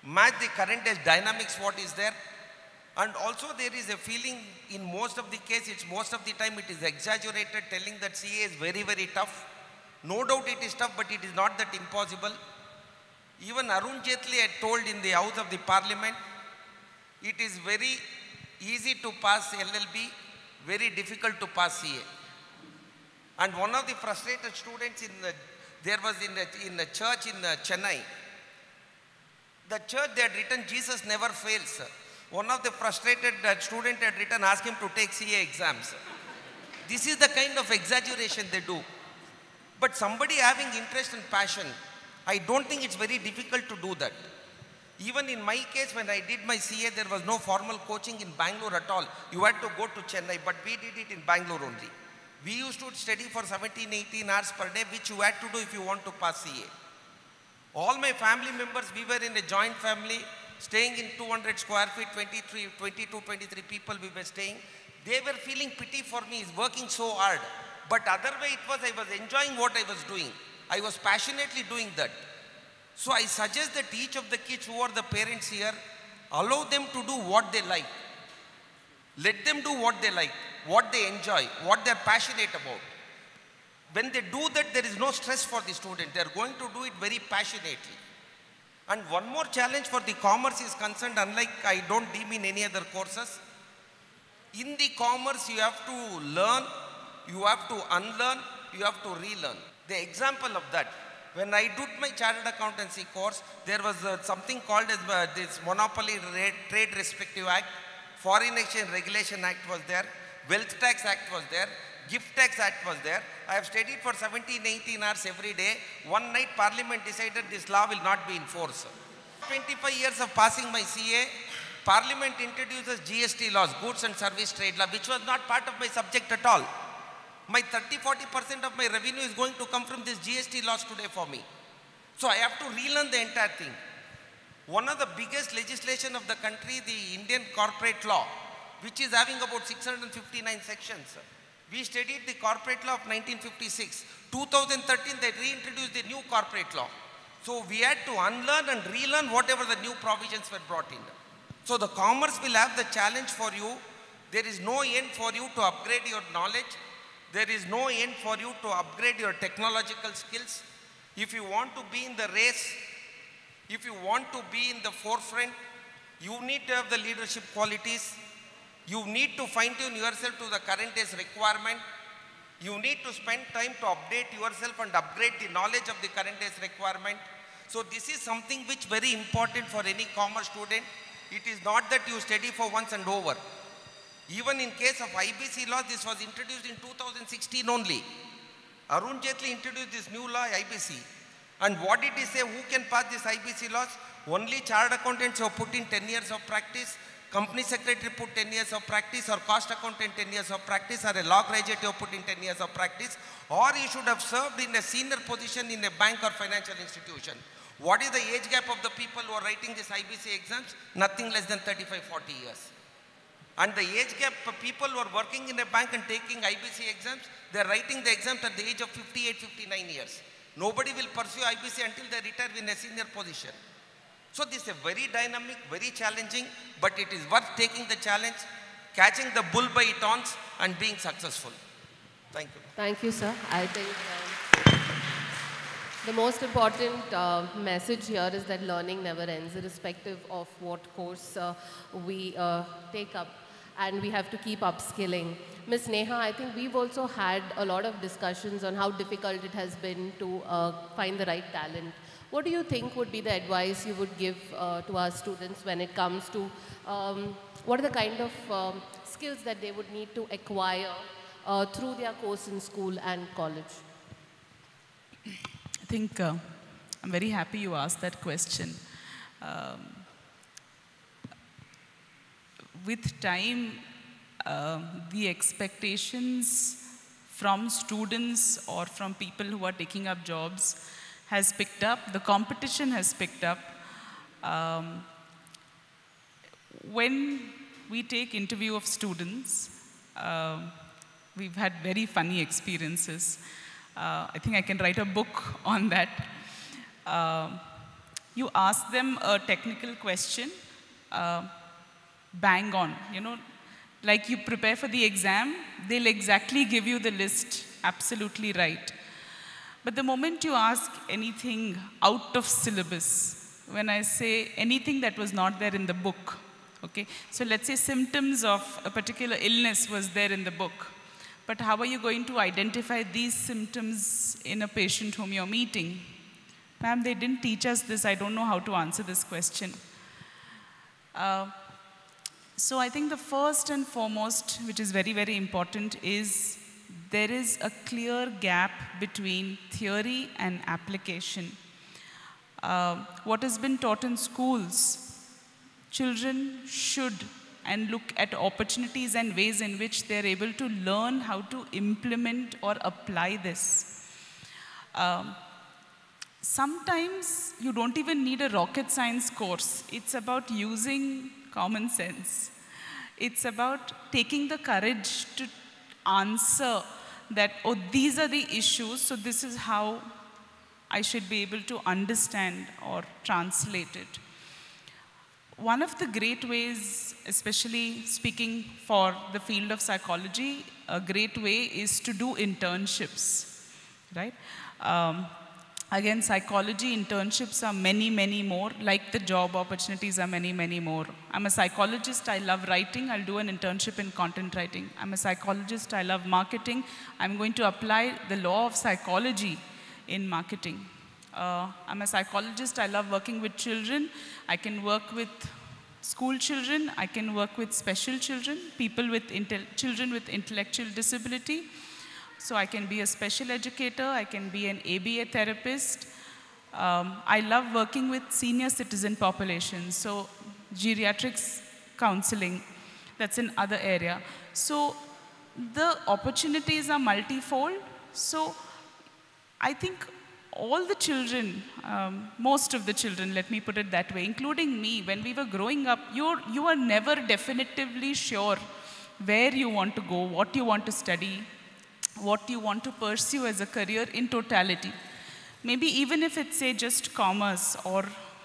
match the current day's dynamics, what is there. And also there is a feeling in most of the case, most of the time it is exaggerated, telling that CA is very, very tough. No doubt it is tough, but it is not that impossible. Even Arun Jaitley had told in the House of the Parliament, it is very easy to pass LLB, very difficult to pass CA. And one of the frustrated students there was in a church in Chennai. The church, they had written, Jesus never fails. One of the frustrated student had written, ask him to take CA exams. This is the kind of exaggeration they do. But somebody having interest and passion, I don't think it's very difficult to do that. Even in my case, when I did my CA, there was no formal coaching in Bangalore at all. You had to go to Chennai, but we did it in Bangalore only. We used to study for 17, 18 hours per day, which you had to do if you want to pass CA. All my family members, we were in a joint family, staying in 200 square feet, 22, 23 people we were staying. They were feeling pity for me, he's working so hard. But other way it was, I was enjoying what I was doing. I was passionately doing that. So I suggest that each of the kids who are the parents here, allow them to do what they like. Let them do what they like, what they enjoy, what they're passionate about. When they do that, there is no stress for the student. They're going to do it very passionately. And one more challenge for the commerce is concerned, unlike I don't deem in any other courses. In the commerce, you have to learn, you have to unlearn, you have to relearn. The example of that, when I did my chartered accountancy course, there was something called as this Monopoly Trade Restrictive Act, Foreign Exchange Regulation Act was there, Wealth Tax Act was there, Gift Tax Act was there. I have studied for 17, 18 hours every day. One night Parliament decided this law will not be enforced. 25 years of passing my CA, Parliament introduces GST laws, Goods and Service Trade Law, which was not part of my subject at all. My 30-40% of my revenue is going to come from this GST laws today for me. So I have to relearn the entire thing. One of the biggest legislation of the country, the Indian corporate law, which is having about 659 sections. We studied the corporate law of 1956. 2013, they reintroduced the new corporate law. So we had to unlearn and relearn whatever the new provisions were brought in. So the commerce will have the challenge for you. There is no end for you to upgrade your knowledge. There is no end for you to upgrade your technological skills. If you want to be in the race, if you want to be in the forefront, you need to have the leadership qualities. You need to fine-tune yourself to the current day's requirement. You need to spend time to update yourself and upgrade the knowledge of the current day's requirement. So this is something which is very important for any commerce student. It is not that you study for once and over. Even in case of IBC law, this was introduced in 2016 only. Arun Jaitley introduced this new law, IBC. And what did he say? Who can pass this IBC laws? Only chartered accountants who have put in 10 years of practice, company secretary put 10 years of practice, or cost accountant 10 years of practice, or a law graduate who have put in 10 years of practice, or you should have served in a senior position in a bank or financial institution. What is the age gap of the people who are writing these IBC exams? Nothing less than 35-40 years. And the age gap for people who are working in a bank and taking IBC exams, they are writing the exams at the age of 58-59 years. Nobody will pursue IBC until they retire in a senior position. So this is a very dynamic, very challenging, but it is worth taking the challenge, catching the bull by its horns and being successful. Thank you. Thank you, sir. I think The most important message here is that learning never ends, irrespective of what course we take up, and we have to keep upskilling. Ms. Neha, I think we've also had a lot of discussions on how difficult it has been to find the right talent. What do you think would be the advice you would give to our students when it comes to what are the kind of skills that they would need to acquire through their course in school and college? I think I'm very happy you asked that question. With time, the expectations from students or from people who are taking up jobs has picked up, the competition has picked up. When we take interview of students, we've had very funny experiences. I think I can write a book on that. You ask them a technical question, bang on, like you prepare for the exam, they'll exactly give you the list, absolutely right. But the moment you ask anything out of syllabus, when I say anything that was not there in the book, okay, so let's say symptoms of a particular illness was there in the book, but how are you going to identify these symptoms in a patient whom you're meeting? Ma'am, they didn't teach us this. I don't know how to answer this question. So I think the first and foremost, which is very, very important, is there is a clear gap between theory and application. What has been taught in schools, children should and look at opportunities and ways in which they're able to learn how to implement or apply this. Sometimes you don't even need a rocket science course. It's about using common sense. It's about taking the courage to answer that, oh, these are the issues, so this is how I should be able to understand or translate it. One of the great ways, especially speaking for the field of psychology, a great way is to do internships, right? Again, psychology internships are many, many more, like the job opportunities are many, many more. I'm a psychologist, I love writing, I'll do an internship in content writing. I'm a psychologist, I love marketing, I'm going to apply the law of psychology in marketing. I'm a psychologist, I love working with children, I can work with school children, I can work with special children, people with children with intellectual disability. So I can be a special educator, I can be an ABA therapist. I love working with senior citizen populations, so geriatrics counseling, that's another area. So the opportunities are multifold. So I think all the children, most of the children, let me put it that way, including me, when we were growing up, you are never definitively sure where you want to go, what you want to study, what you want to pursue as a career in totality. Maybe even if it's, say, just commerce or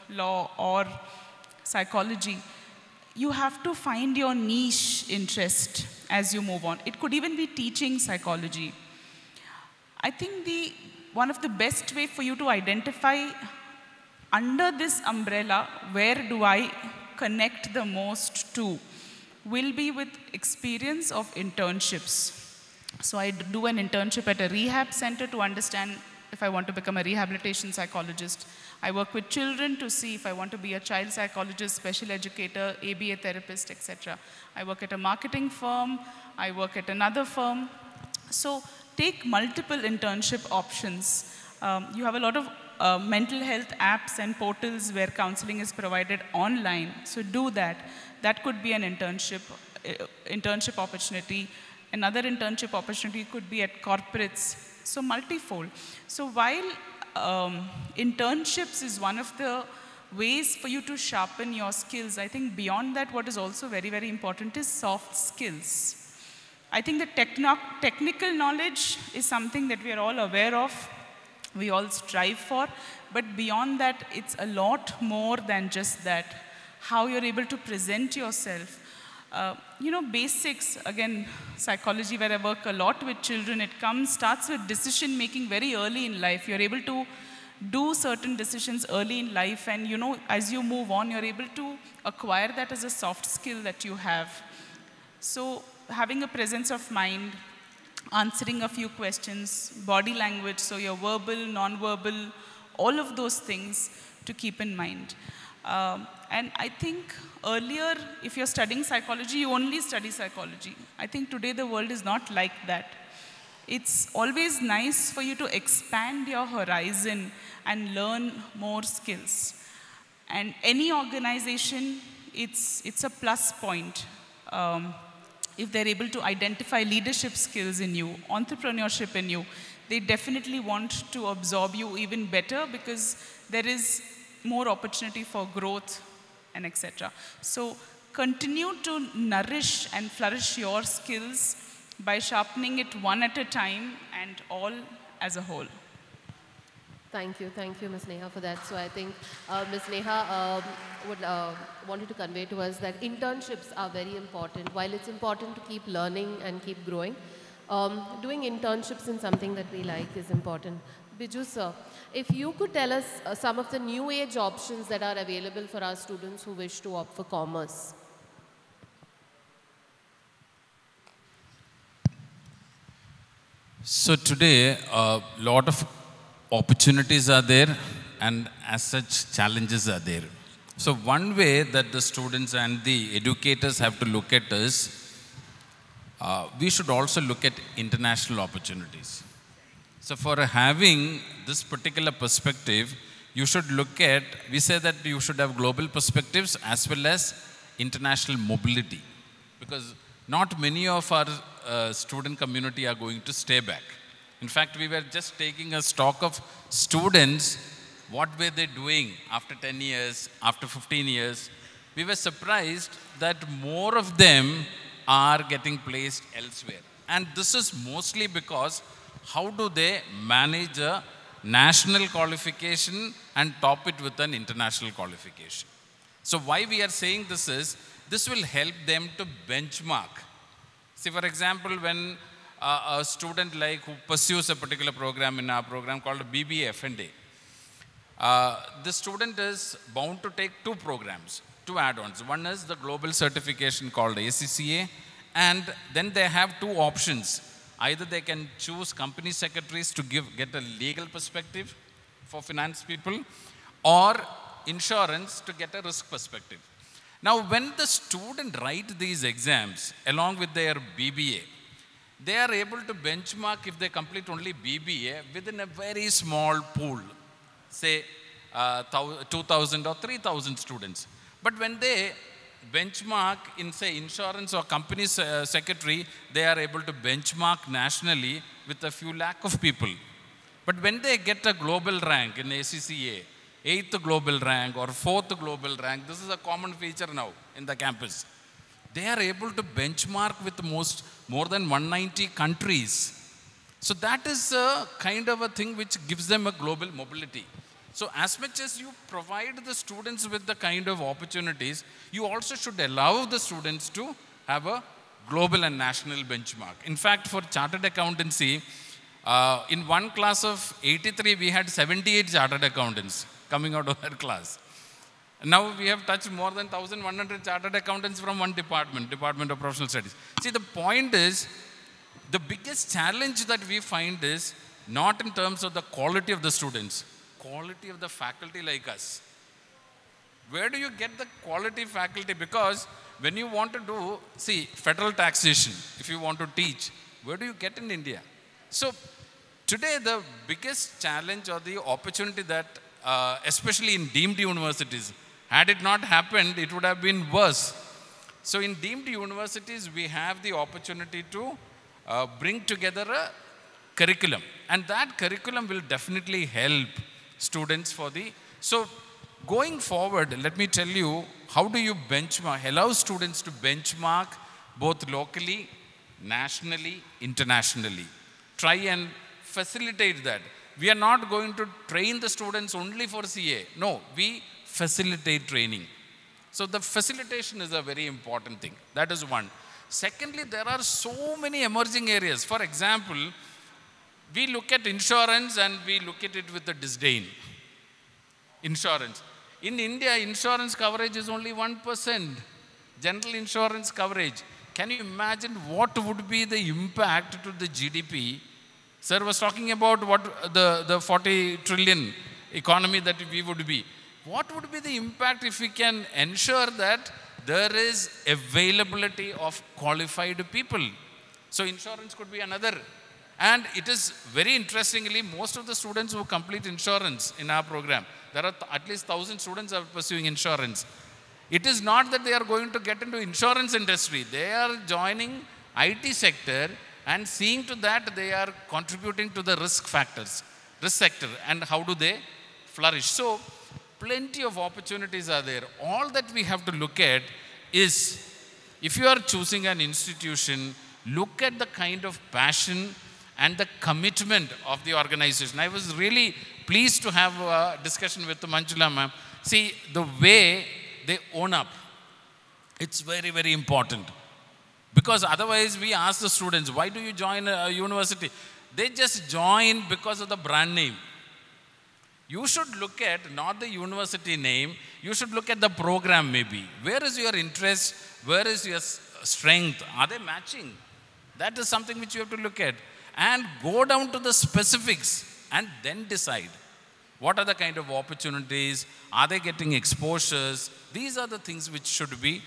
law or psychology, you have to find your niche interest as you move on. It could even be teaching psychology. I think one of the best way for you to identify under this umbrella, where do I connect the most to, will be with experience of internships. So I do an internship at a rehab center to understand if I want to become a rehabilitation psychologist. I work with children to see if I want to be a child psychologist, special educator, ABA therapist, etc. I work at a marketing firm. I work at another firm. So take multiple internship options. You have a lot of mental health apps and portals where counseling is provided online. So do that. That could be an internship opportunity. Another internship opportunity could be at corporates, so multifold. So while internships is one of the ways for you to sharpen your skills, I think beyond that, what is also very, very important is soft skills. I think the technical knowledge is something that we are all aware of, we all strive for, but beyond that, it's a lot more than just that. How you're able to present yourself. Basics, again, psychology, where I work a lot with children, starts with decision making very early in life. You're able to do certain decisions early in life, and you know, as you move on, you're able to acquire that as a soft skill that you have. So having a presence of mind, answering a few questions, body language, so your verbal, non-verbal, all of those things to keep in mind. And I think earlier, if you're studying psychology, you only study psychology. I think today the world is not like that. It's always nice for you to expand your horizon and learn more skills. And any organization, it's a plus point. If they're able to identify leadership skills in you, entrepreneurship in you, they definitely want to absorb you even better because there is more opportunity for growth and etc. So continue to nourish and flourish your skills by sharpening it one at a time and all as a whole. Thank you, Ms. Neha, for that. So I think Ms. Neha would wanted to convey to us that internships are very important. While it's important to keep learning and keep growing, doing internships in something that we like is important. Biju sir, if you could tell us some of the new age options that are available for our students who wish to opt for commerce. So today, a lot of opportunities are there, and as such, challenges are there. So one way that the students and the educators have to look at is, we should also look at international opportunities. So for having this particular perspective, you should look at, we say that you should have global perspectives as well as international mobility. Because not many of our student community are going to stay back. In fact, we were just taking a stock of students, what were they doing after 10 years, after 15 years. We were surprised that more of them are getting placed elsewhere. And this is mostly because how do they manage a national qualification and top it with an international qualification. So why we are saying this is, this will help them to benchmark. See, for example, when a student like who pursues a particular program in our program called BBA F&A, the student is bound to take two programs, two add-ons. One is the global certification called ACCA, and then they have two options. Either they can choose company secretaries to get a legal perspective for finance people, or insurance to get a risk perspective. Now, when the student write these exams along with their BBA, they are able to benchmark if they complete only BBA within a very small pool, say 2,000 or 3,000 students. But when they benchmark in, say, insurance or company secretary, they are able to benchmark nationally with a few lakh of people. But when they get a global rank in ACCA, 8th global rank or 4th global rank, this is a common feature now in the campus. They are able to benchmark with more than 190 countries. So that is a kind of a thing which gives them a global mobility. So as much as you provide the students with the kind of opportunities, you also should allow the students to have a global and national benchmark. In fact, for chartered accountancy, in one class of 83, we had 78 chartered accountants coming out of that class. Now we have touched more than 1,100 chartered accountants from one department, Department of Professional Studies. See, the point is, the biggest challenge that we find is not in terms of the quality of the students, quality of the faculty like us. Where do you get the quality faculty? Because when you want to do, see, federal taxation, if you want to teach, where do you get in India? So today the biggest challenge or the opportunity that, especially in deemed universities, had it not happened, it would have been worse. So in deemed universities, we have the opportunity to bring together a curriculum. And that curriculum will definitely help students for the, so going forward, let me tell you, how do you benchmark, allow students to benchmark both locally, nationally, internationally. Try and facilitate that. We are not going to train the students only for CA. No, we facilitate training. So the facilitation is a very important thing. That is one. Secondly, there are so many emerging areas. For example, We look at insurance and we look at it with a disdain. Insurance. In India, insurance coverage is only 1%. General insurance coverage. Can you imagine what would be the impact to the GDP? Sir was talking about what the 40 trillion economy that we would be. What would be the impact if we can ensure that there is availability of qualified people? So insurance could be another. And it is very interestingly, most of the students who complete insurance in our program, there are at least 1,000 students are pursuing insurance. It is not that they are going to get into insurance industry. They are joining IT sector and seeing to that they are contributing to the risk factors, risk sector, and how do they flourish. So plenty of opportunities are there. All that we have to look at is, if you are choosing an institution, look at the kind of passion and the commitment of the organization. I was really pleased to have a discussion with Manjula ma'am. See, the way they own up, it's very, very important. Because otherwise we ask the students, why do you join a university? They just join because of the brand name. You should look at not the university name, you should look at the program maybe. Where is your interest? Where is your strength? Are they matching? That is something which you have to look at. And go down to the specifics and then decide. What are the kind of opportunities? Are they getting exposures? These are the things which should be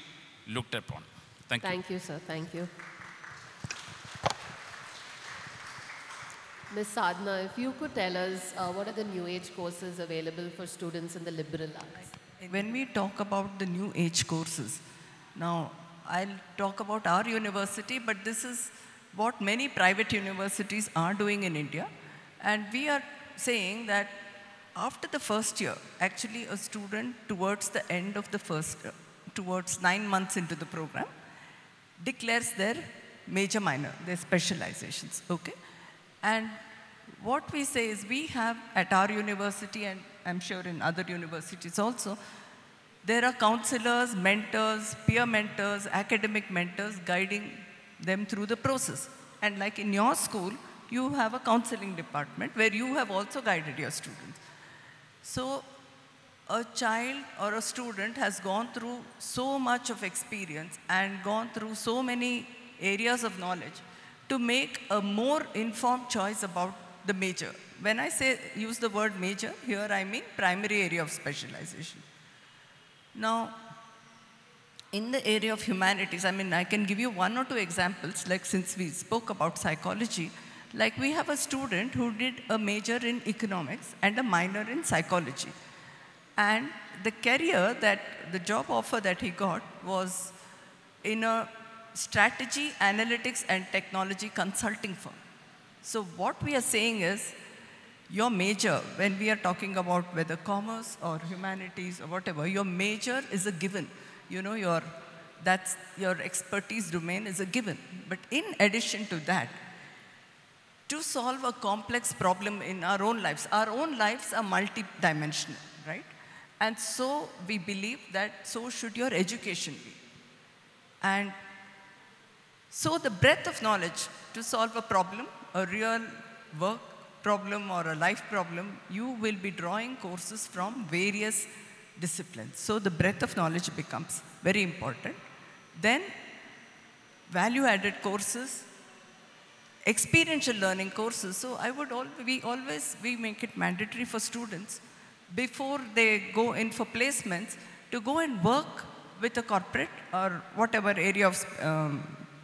looked upon. Thank you. Thank you, sir. Thank you. Ms. Sadhna, if you could tell us what are the new age courses available for students in the liberal arts? When we talk about the new age courses, now I'll talk about our university, but this is what many private universities are doing in India. And we are saying that after the first year, actually a student towards the end of the first year, towards 9 months into the program, declares their major minor, their specializations, okay? And what we say is we have at our university, and I'm sure in other universities also, there are counselors, mentors, peer mentors, academic mentors guiding them through the process. And like in your school, you have a counseling department where you have also guided your students. So a child or a student has gone through so much of experience and gone through so many areas of knowledge to make a more informed choice about the major. When I say use the word major, here I mean primary area of specialization. Now, in the area of humanities, I mean, I can give you 1 or 2 examples, like since we spoke about psychology, like we have a student who did a major in economics and a minor in psychology. And the career that, the job offer that he got was in a strategy, analytics, and technology consulting firm. So what we are saying is, your major, when we are talking about whether commerce or humanities or whatever, your major is a given. You know, that's your expertise domain is a given. But in addition to that, to solve a complex problem in our own lives are multi-dimensional, right? And so we believe that so should your education be. And so the breadth of knowledge to solve a problem, a real work problem or a life problem, you will be drawing courses from various disciplines. So the breadth of knowledge becomes very important. Then value-added courses, experiential learning courses. So we make it mandatory for students before they go in for placements to go and work with a corporate or whatever area of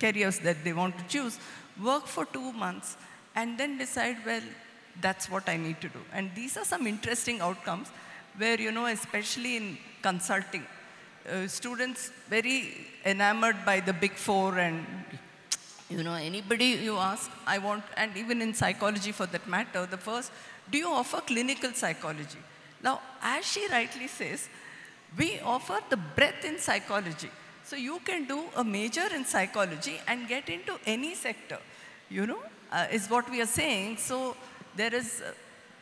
careers that they want to choose, work for 2 months and then decide, well, that's what I need to do. And these are some interesting outcomes where, you know, especially in consulting, students very enamored by the big 4 and, you know, anybody you ask, I want, and even in psychology for that matter, the first, do you offer clinical psychology? Now, as she rightly says, we offer the breadth in psychology. So you can do a major in psychology and get into any sector, you know, is what we are saying. So there is,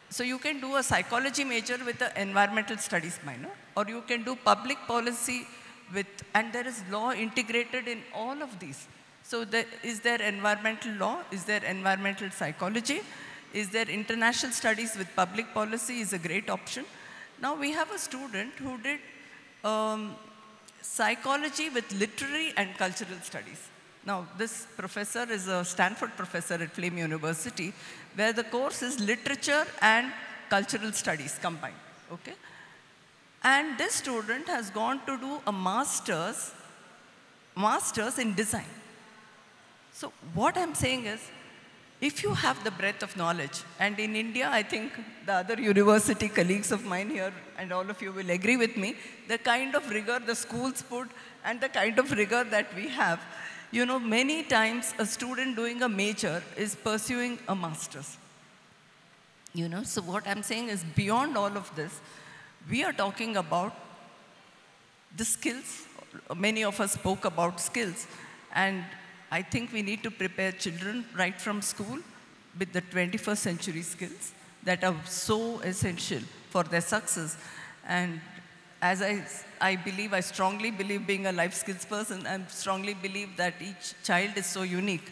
so you can do a psychology major with an environmental studies minor, or you can do public policy with, and there is law integrated in all of these. So is there environmental law? Is there environmental psychology? Is there international studies with public policy is a great option. Now we have a student who did psychology with literary and cultural studies. Now this professor is a Stanford professor at Flame University, where the course is literature and cultural studies combined, okay? And this student has gone to do a master's in design. So what I'm saying is, if you have the breadth of knowledge, and in India, I think the other university colleagues of mine here and all of you will agree with me, the kind of rigor the schools put and the kind of rigor that we have, you know, many times a student doing a major is pursuing a master's. You know, so what I'm saying is beyond all of this, we are talking about the skills. Many of us spoke about skills, and I think we need to prepare children right from school with the 21st century skills that are so essential for their success. And as I believe, I strongly believe, being a life skills person, I strongly believe that each child is so unique.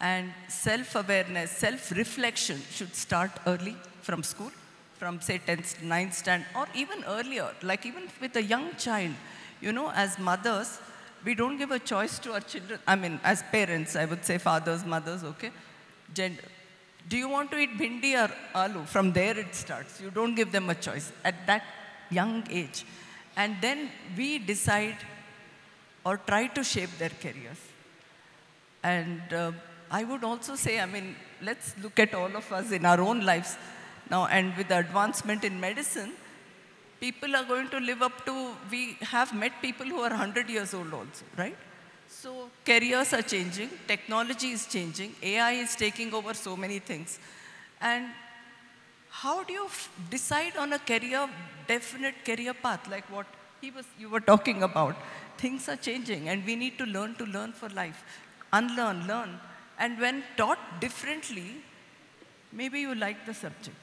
And self-awareness, self-reflection should start early from school, from say 10th, 9th stand, or even earlier, like even with a young child. You know, as mothers, we don't give a choice to our children. I mean, as parents, I would say fathers, mothers, okay? Gender. Do you want to eat bhindi or aloo? From there it starts. You don't give them a choice at that young age. And then we decide or try to shape their careers. And I would also say, I mean, let's look at all of us in our own lives now, and with the advancement in medicine, people are going to live up to, we have met people who are 100 years old also, right? So careers are changing, technology is changing, AI is taking over so many things. And how do you decide on a career, definite career path, like what you were talking about? Things are changing, and we need to learn for life. Unlearn, learn. And when taught differently, maybe you like the subject.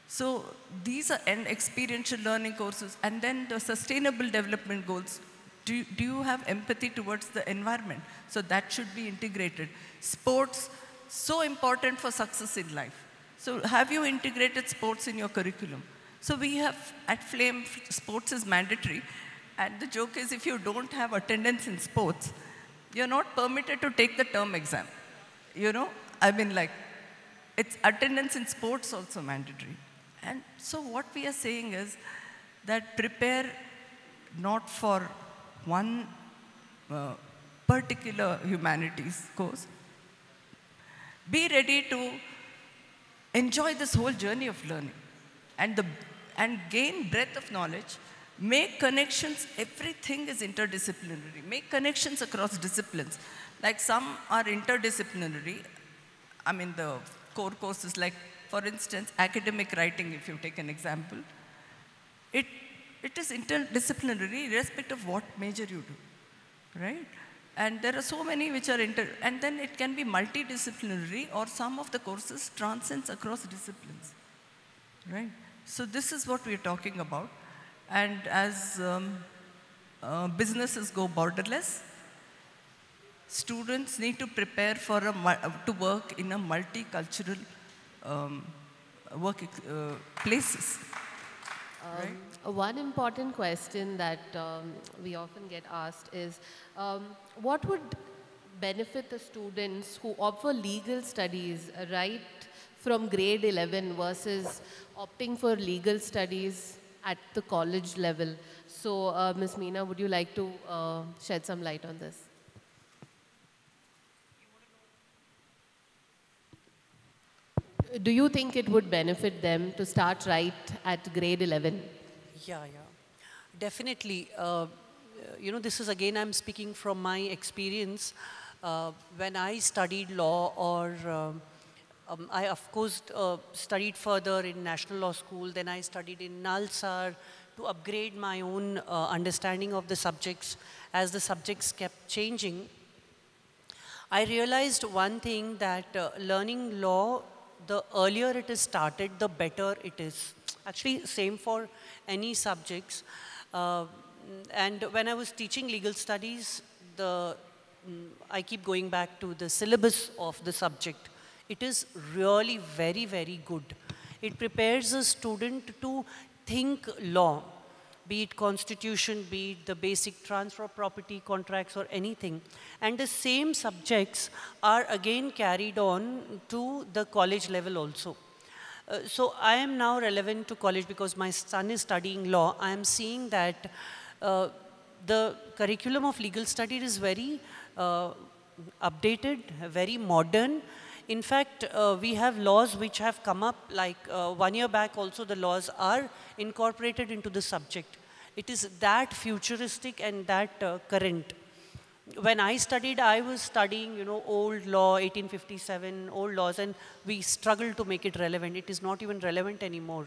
So these are experiential learning courses. And then the sustainable development goals. Do you have empathy towards the environment? So that should be integrated. Sports, so important for success in life. So have you integrated sports in your curriculum? So we have, at Flame, sports is mandatory. And the joke is, if you don't have attendance in sports, you're not permitted to take the term exam. You know, I mean, like, it's attendance in sports also mandatory. And so what we are saying is that prepare not for one particular humanities course. Be ready to enjoy this whole journey of learning and gain breadth of knowledge. Make connections, everything is interdisciplinary. Make connections across disciplines. Like some are interdisciplinary. I mean, the core courses, like, for instance, academic writing, if you take an example, it is interdisciplinary irrespective of what major you do, right? And there are so many which are and then it can be multidisciplinary, or some of the courses transcends across disciplines, right? So this is what we're talking about. And as businesses go borderless, students need to prepare for to work in a multicultural places. Right? One important question that we often get asked is, what would benefit the students who opt for legal studies right from grade 11 versus opting for legal studies at the college level? So, Ms. Meena, would you like to shed some light on this? Do you think it would benefit them to start right at grade 11? Yeah. Definitely. You know, this is again, I'm speaking from my experience. When I studied law, or I, of course, studied further in National Law School, then I studied in Nalsar to upgrade my own understanding of the subjects as the subjects kept changing. I realized one thing, that learning law, the earlier it is started, the better it is. Actually, same for any subjects. And when I was teaching legal studies, I keep going back to the syllabus of the subject. It is really very, very good. It prepares a student to think law, be it constitution, be it the basic transfer of property, contracts or anything. And the same subjects are again carried on to the college level also. So I am now relevant to college because my son is studying law. I am seeing that the curriculum of legal studies is very updated, very modern. In fact, we have laws which have come up, like 1 year back also the laws are incorporated into the subject. It is that futuristic and that current. When I studied, I was studying, you know, old law, 1857, old laws, and we struggled to make it relevant. It is not even relevant anymore.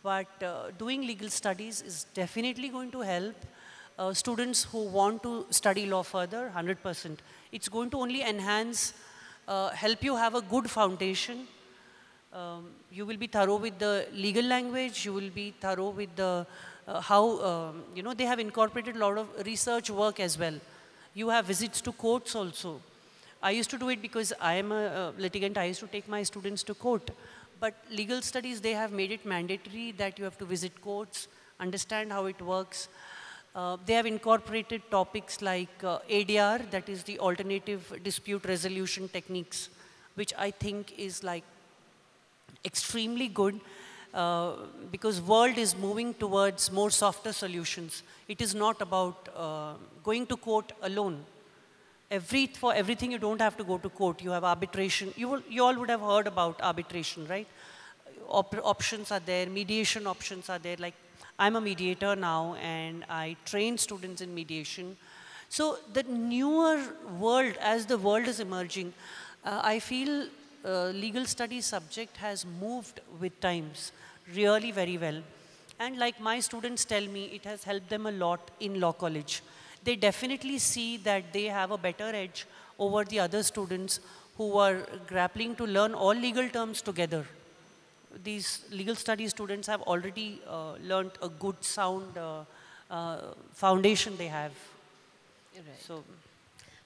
But doing legal studies is definitely going to help students who want to study law further, 100%. It's going to only enhance, help you have a good foundation. You will be thorough with the legal language. You will be thorough with the how, you know, they have incorporated a lot of research work as well. You have visits to courts also. I used to do it because I am a litigant. I used to take my students to court. But legal studies, they have made it mandatory that you have to visit courts, understand how it works. They have incorporated topics like ADR, that is the alternative dispute resolution techniques, which I think is like extremely good because world is moving towards more softer solutions. It is not about going to court alone. For everything, you don't have to go to court. You have arbitration. You all would have heard about arbitration, right? Options are there, mediation options are there. Like, I'm a mediator now, and I train students in mediation. So the newer world, as the world is emerging, I feel legal studies subject has moved with times really very well. And like my students tell me, it has helped them a lot in law college. They definitely see that they have a better edge over the other students who are grappling to learn all legal terms together. These legal studies students have already learned a good sound foundation they have. Right. So,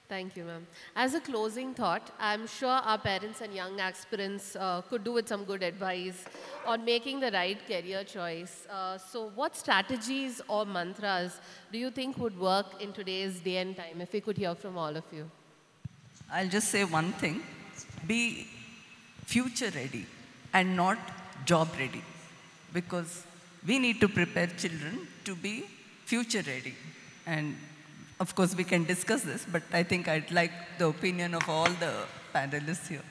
thank you, ma'am. As a closing thought, I'm sure our parents and young aspirants could do with some good advice on making the right career choice. So what strategies or mantras do you think would work in today's day and time, if we could hear from all of you? I'll just say one thing. Be future ready and not job ready, because we need to prepare children to be future ready. And of course, we can discuss this, but I think I'd like the opinion of all the panelists here.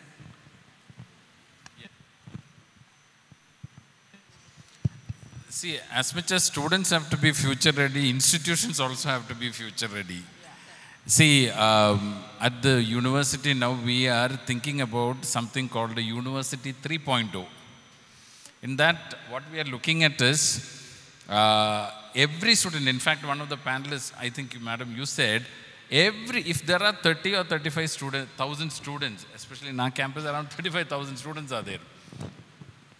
See, as much as students have to be future ready, institutions also have to be future ready. See, at the university now, we are thinking about something called the University 3.0. In that, what we are looking at is every student, in fact, one of the panelists, I think, madam, you said, if there are 30 or 35,000 students, especially in our campus, around 35,000 students are there.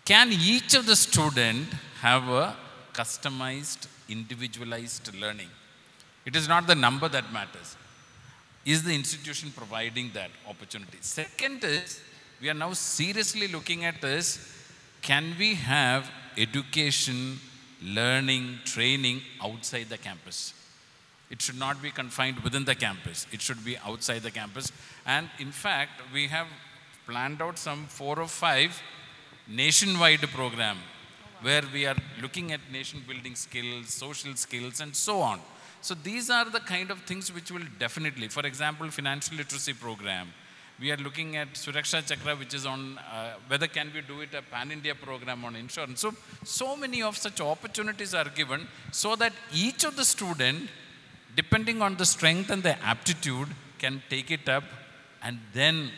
Can each of the student have a customized, individualized learning? It is not the number that matters. Is the institution providing that opportunity? Second is, we are now seriously looking at this, can we have education, learning, training outside the campus? It should not be confined within the campus. It should be outside the campus. And in fact, we have planned out some 4 or 5 nationwide program where we are looking at nation building skills, social skills, and so on. So these are the kind of things which will definitely, for example, financial literacy program. We are looking at Suraksha Chakra, which is on whether can we do it a pan-India program on insurance. So many of such opportunities are given so that each of the student, depending on the strength and the aptitude, can take it up and then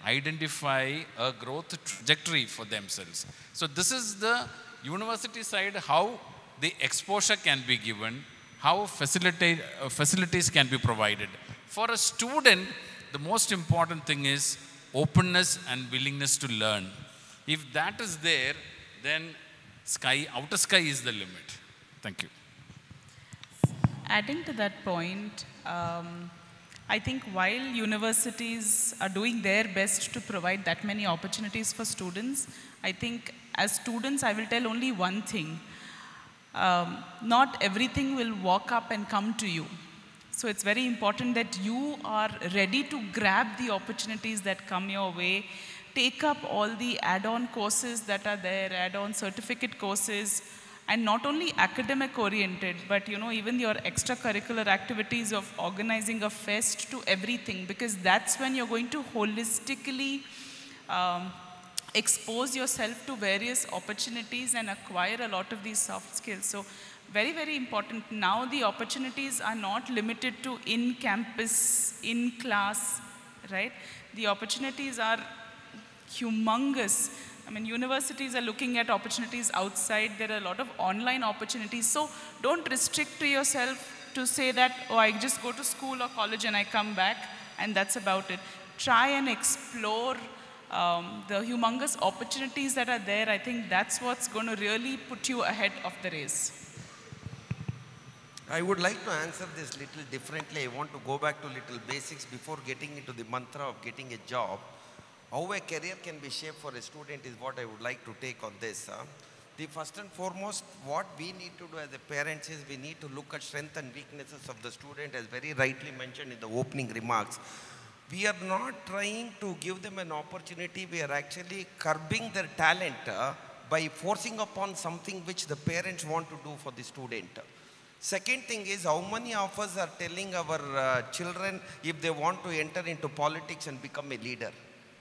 identify a growth trajectory for themselves. So this is the university side, how the exposure can be given, how facilities can be provided. For a student, the most important thing is openness and willingness to learn. If that is there, then outer sky is the limit. Thank you. Adding to that point, I think while universities are doing their best to provide that many opportunities for students, I think as students, I will tell only one thing. Not everything will walk up and come to you. So it's very important that you are ready to grab the opportunities that come your way, take up all the add-on courses that are there, add-on certificate courses, and not only academic oriented, but even your extracurricular activities of organizing a fest to everything, because that's when you're going to holistically expose yourself to various opportunities and acquire a lot of these soft skills. So very, very important. Now the opportunities are not limited to in-campus, in-class, right? The opportunities are humongous. I mean, universities are looking at opportunities outside. There are a lot of online opportunities. So don't restrict to yourself to say that, oh, I just go to school or college and I come back and that's about it. Try and explore the humongous opportunities that are there. I think that's what's going to really put you ahead of the race. I would like to answer this little differently. I want to go back to little basics before getting into the mantra of getting a job. How a career can be shaped for a student is what I would like to take on this. The first and foremost, what we need to do as a parents is we need to look at strengths and weaknesses of the student, as very rightly mentioned in the opening remarks. We are not trying to give them an opportunity. We are actually curbing their talent by forcing upon something which the parents want to do for the student. Second thing is, how many of us are telling our children if they want to enter into politics and become a leader?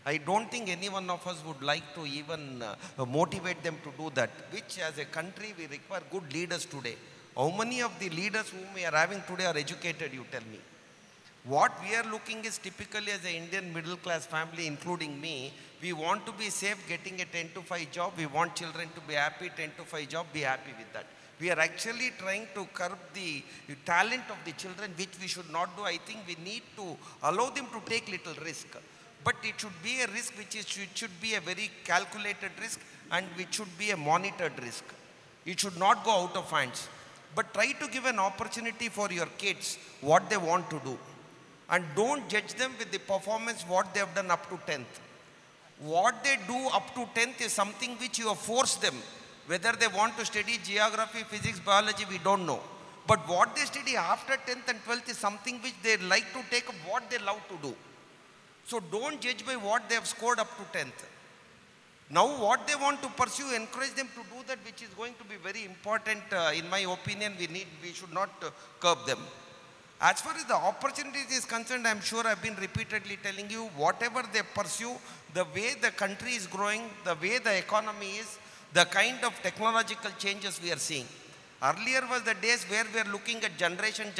I don't think any one of us would like to even motivate them to do that, which as a country we require good leaders today. How many of the leaders whom we are having today are educated, you tell me? What we are looking is typically as an Indian middle class family, including me, we want to be safe getting a 10 to 5 job. We want children to be happy, 10 to 5 job, be happy with that. We are actually trying to curb the talent of the children, which we should not do. I think we need to allow them to take little risk. But it should be a risk which should be a very calculated risk and which should be a monitored risk. It should not go out of hands. But try to give an opportunity for your kids what they want to do. And don't judge them with the performance what they have done up to 10th. What they do up to 10th is something which you have forced them. Whether they want to study geography, physics, biology, we don't know. But what they study after 10th and 12th is something which they like to take up what they love to do. So don't judge by what they have scored up to 10th. Now what they want to pursue, encourage them to do that, which is going to be very important. In my opinion, we should not curb them. As far as the opportunities is concerned, I'm sure I've been repeatedly telling you, whatever they pursue, the way the country is growing, the way the economy is, the kind of technological changes we are seeing. Earlier was the days where we are looking at generation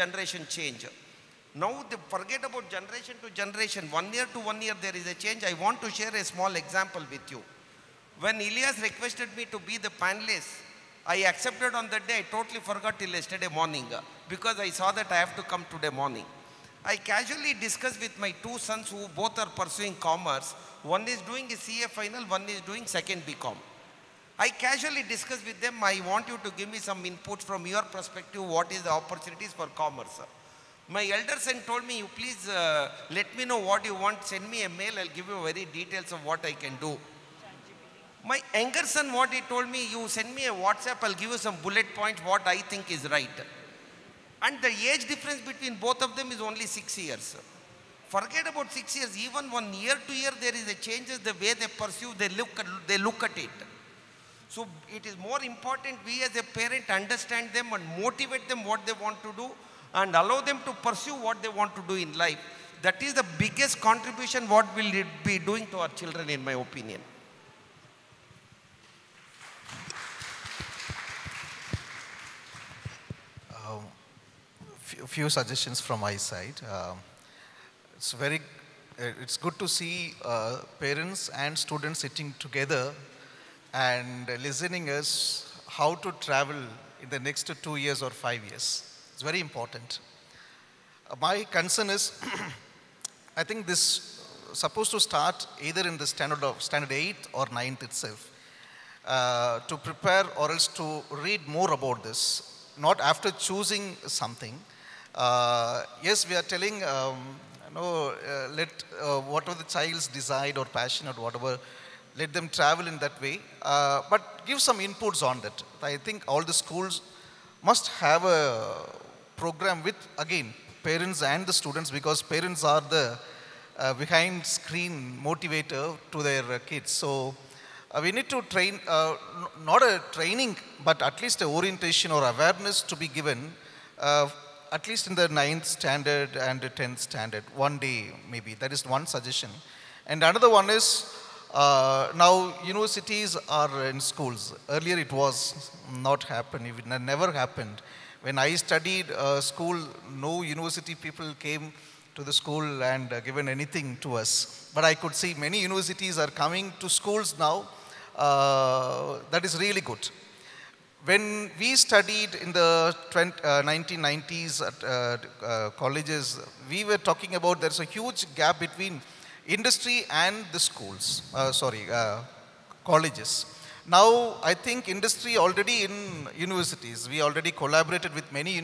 change. Now they forget about generation to generation. 1 year to 1 year there is a change. I want to share a small example with you. When Ilyas requested me to be the panelist, I accepted on that day. I totally forgot till yesterday morning because I saw that I have to come today morning. I casually discussed with my two sons who both are pursuing commerce. One is doing a CA final, one is doing second BCom. I casually discussed with them, I want you to give me some input from your perspective, what is the opportunities for commerce. My elder son told me, you please let me know what you want, send me a mail, I'll give you very details of what I can do. My younger son, what he told me, you send me a WhatsApp, I'll give you some bullet points, what I think is right. And the age difference between both of them is only 6 years. Forget about 6 years, even 1 year to year there is a changes, the way they pursue, they look at it. So it is more important we as a parent understand them and motivate them what they want to do and allow them to pursue what they want to do in life. That is the biggest contribution what we'll be doing to our children, in my opinion. Few suggestions from my side. It's good to see parents and students sitting together and listening us how to travel in the next 2 years or 5 years. It's very important. My concern is, I think this supposed to start either in the standard 8th or 9th itself, to prepare or else to read more about this, not after choosing something. Yes, we are telling let whatever the child's decide or passion or whatever, let them travel in that way. But give some inputs on that. I think all the schools must have a program with, again, parents and the students, because parents are the behind screen motivator to their kids. So we need to train, not a training, but at least a orientation or awareness to be given, at least in the 9th standard and the 10th standard, one day maybe. That is one suggestion. And another one is, now universities are in schools. Earlier it was not happened, it never happened. When I studied school, no university people came to the school and given anything to us. But I could see many universities are coming to schools now. That is really good. When we studied in the 1990s at colleges, we were talking about there's a huge gap between industry and the schools, colleges. Now, I think industry already in universities, we already collaborated with many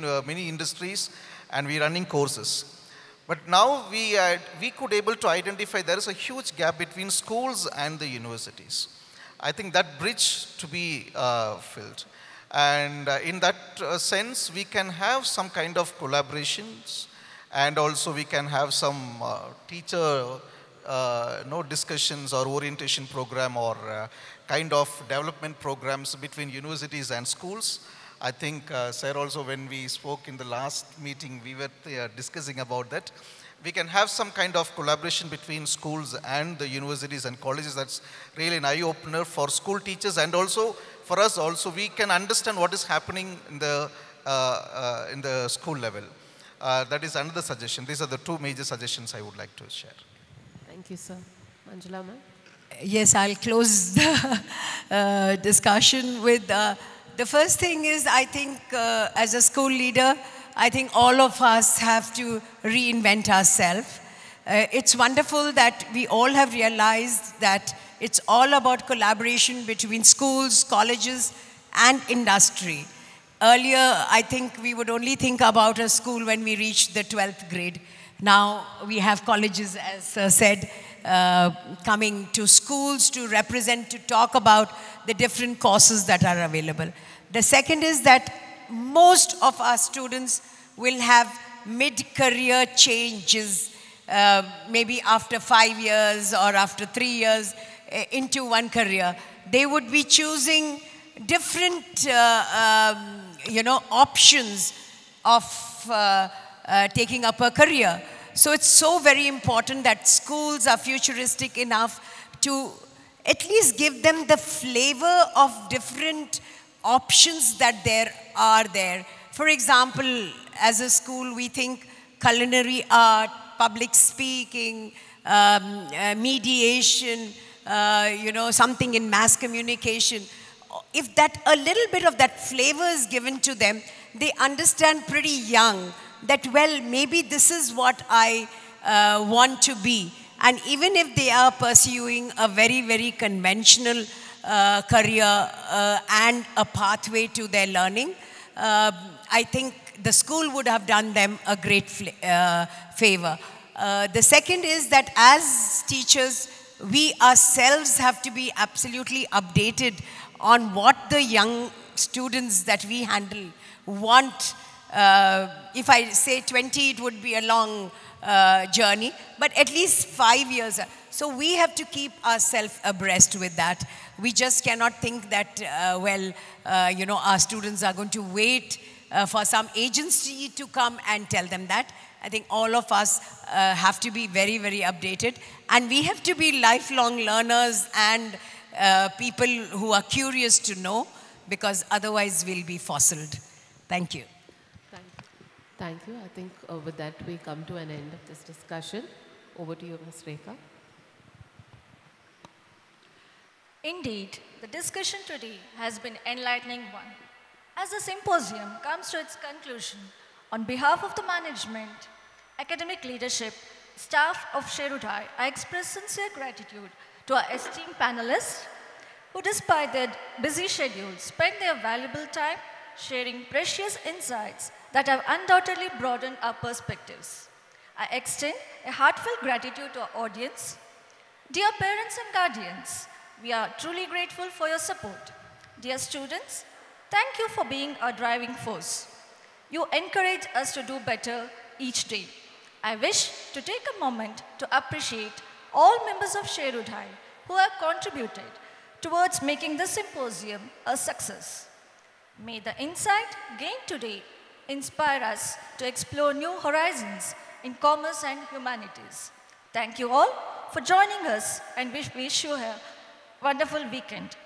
industries and we're running courses. But now we could able to identify there is a huge gap between schools and the universities. I think that bridge to be filled. And in that sense, we can have some kind of collaborations, and also we can have some teacher discussions or orientation program or kind of development programs between universities and schools. I think, sir, also when we spoke in the last meeting, we were discussing about that. We can have some kind of collaboration between schools and the universities and colleges. That's really an eye-opener for school teachers, and also for us also, we can understand what is happening in the school level. That is another suggestion. These are the two major suggestions I would like to share. Thank you, sir. Manjula, ma'am? Yes, I'll close the discussion with the first thing is, I think as a school leader, I think all of us have to reinvent ourselves. It's wonderful that we all have realized that it's all about collaboration between schools, colleges, and industry. Earlier, I think we would only think about a school when we reached the 12th grade. Now we have colleges, as said, coming to schools to represent, to talk about the different courses that are available. The second is that most of our students will have mid-career changes, maybe after 5 years or after 3 years into one career. They would be choosing different, options of taking up a career. So it's so very important that schools are futuristic enough to at least give them the flavor of different options that there are there. For example, as a school, we think culinary art, public speaking, mediation, something in mass communication. If that a little bit of that flavor is given to them, they understand pretty young that, well, maybe this is what I want to be. And even if they are pursuing a very, very conventional career and a pathway to their learning, I think the school would have done them a great favor. The second is that as teachers, we ourselves have to be absolutely updated on what the young students that we handle want. If I say 20, it would be a long journey, but at least 5 years. So we have to keep ourselves abreast with that. We just cannot think that, our students are going to wait for some agency to come and tell them that. I think all of us have to be very, very updated. And we have to be lifelong learners and people who are curious to know, because otherwise we'll be fossiled. Thank you. Thank you. I think with that we come to an end of this discussion. Over to you, Ms. Rekha. Indeed, the discussion today has been an enlightening one. As the symposium comes to its conclusion, on behalf of the management, academic leadership, staff of Sherwood, I express sincere gratitude to our esteemed panelists who, despite their busy schedules, spent their valuable time sharing precious insights that have undoubtedly broadened our perspectives. I extend a heartfelt gratitude to our audience. Dear parents and guardians, we are truly grateful for your support. Dear students, thank you for being our driving force. You encourage us to do better each day. I wish to take a moment to appreciate all members of Sherwood High who have contributed towards making this symposium a success. May the insight gained today inspire us to explore new horizons in commerce and humanities. Thank you all for joining us and wish you a wonderful weekend.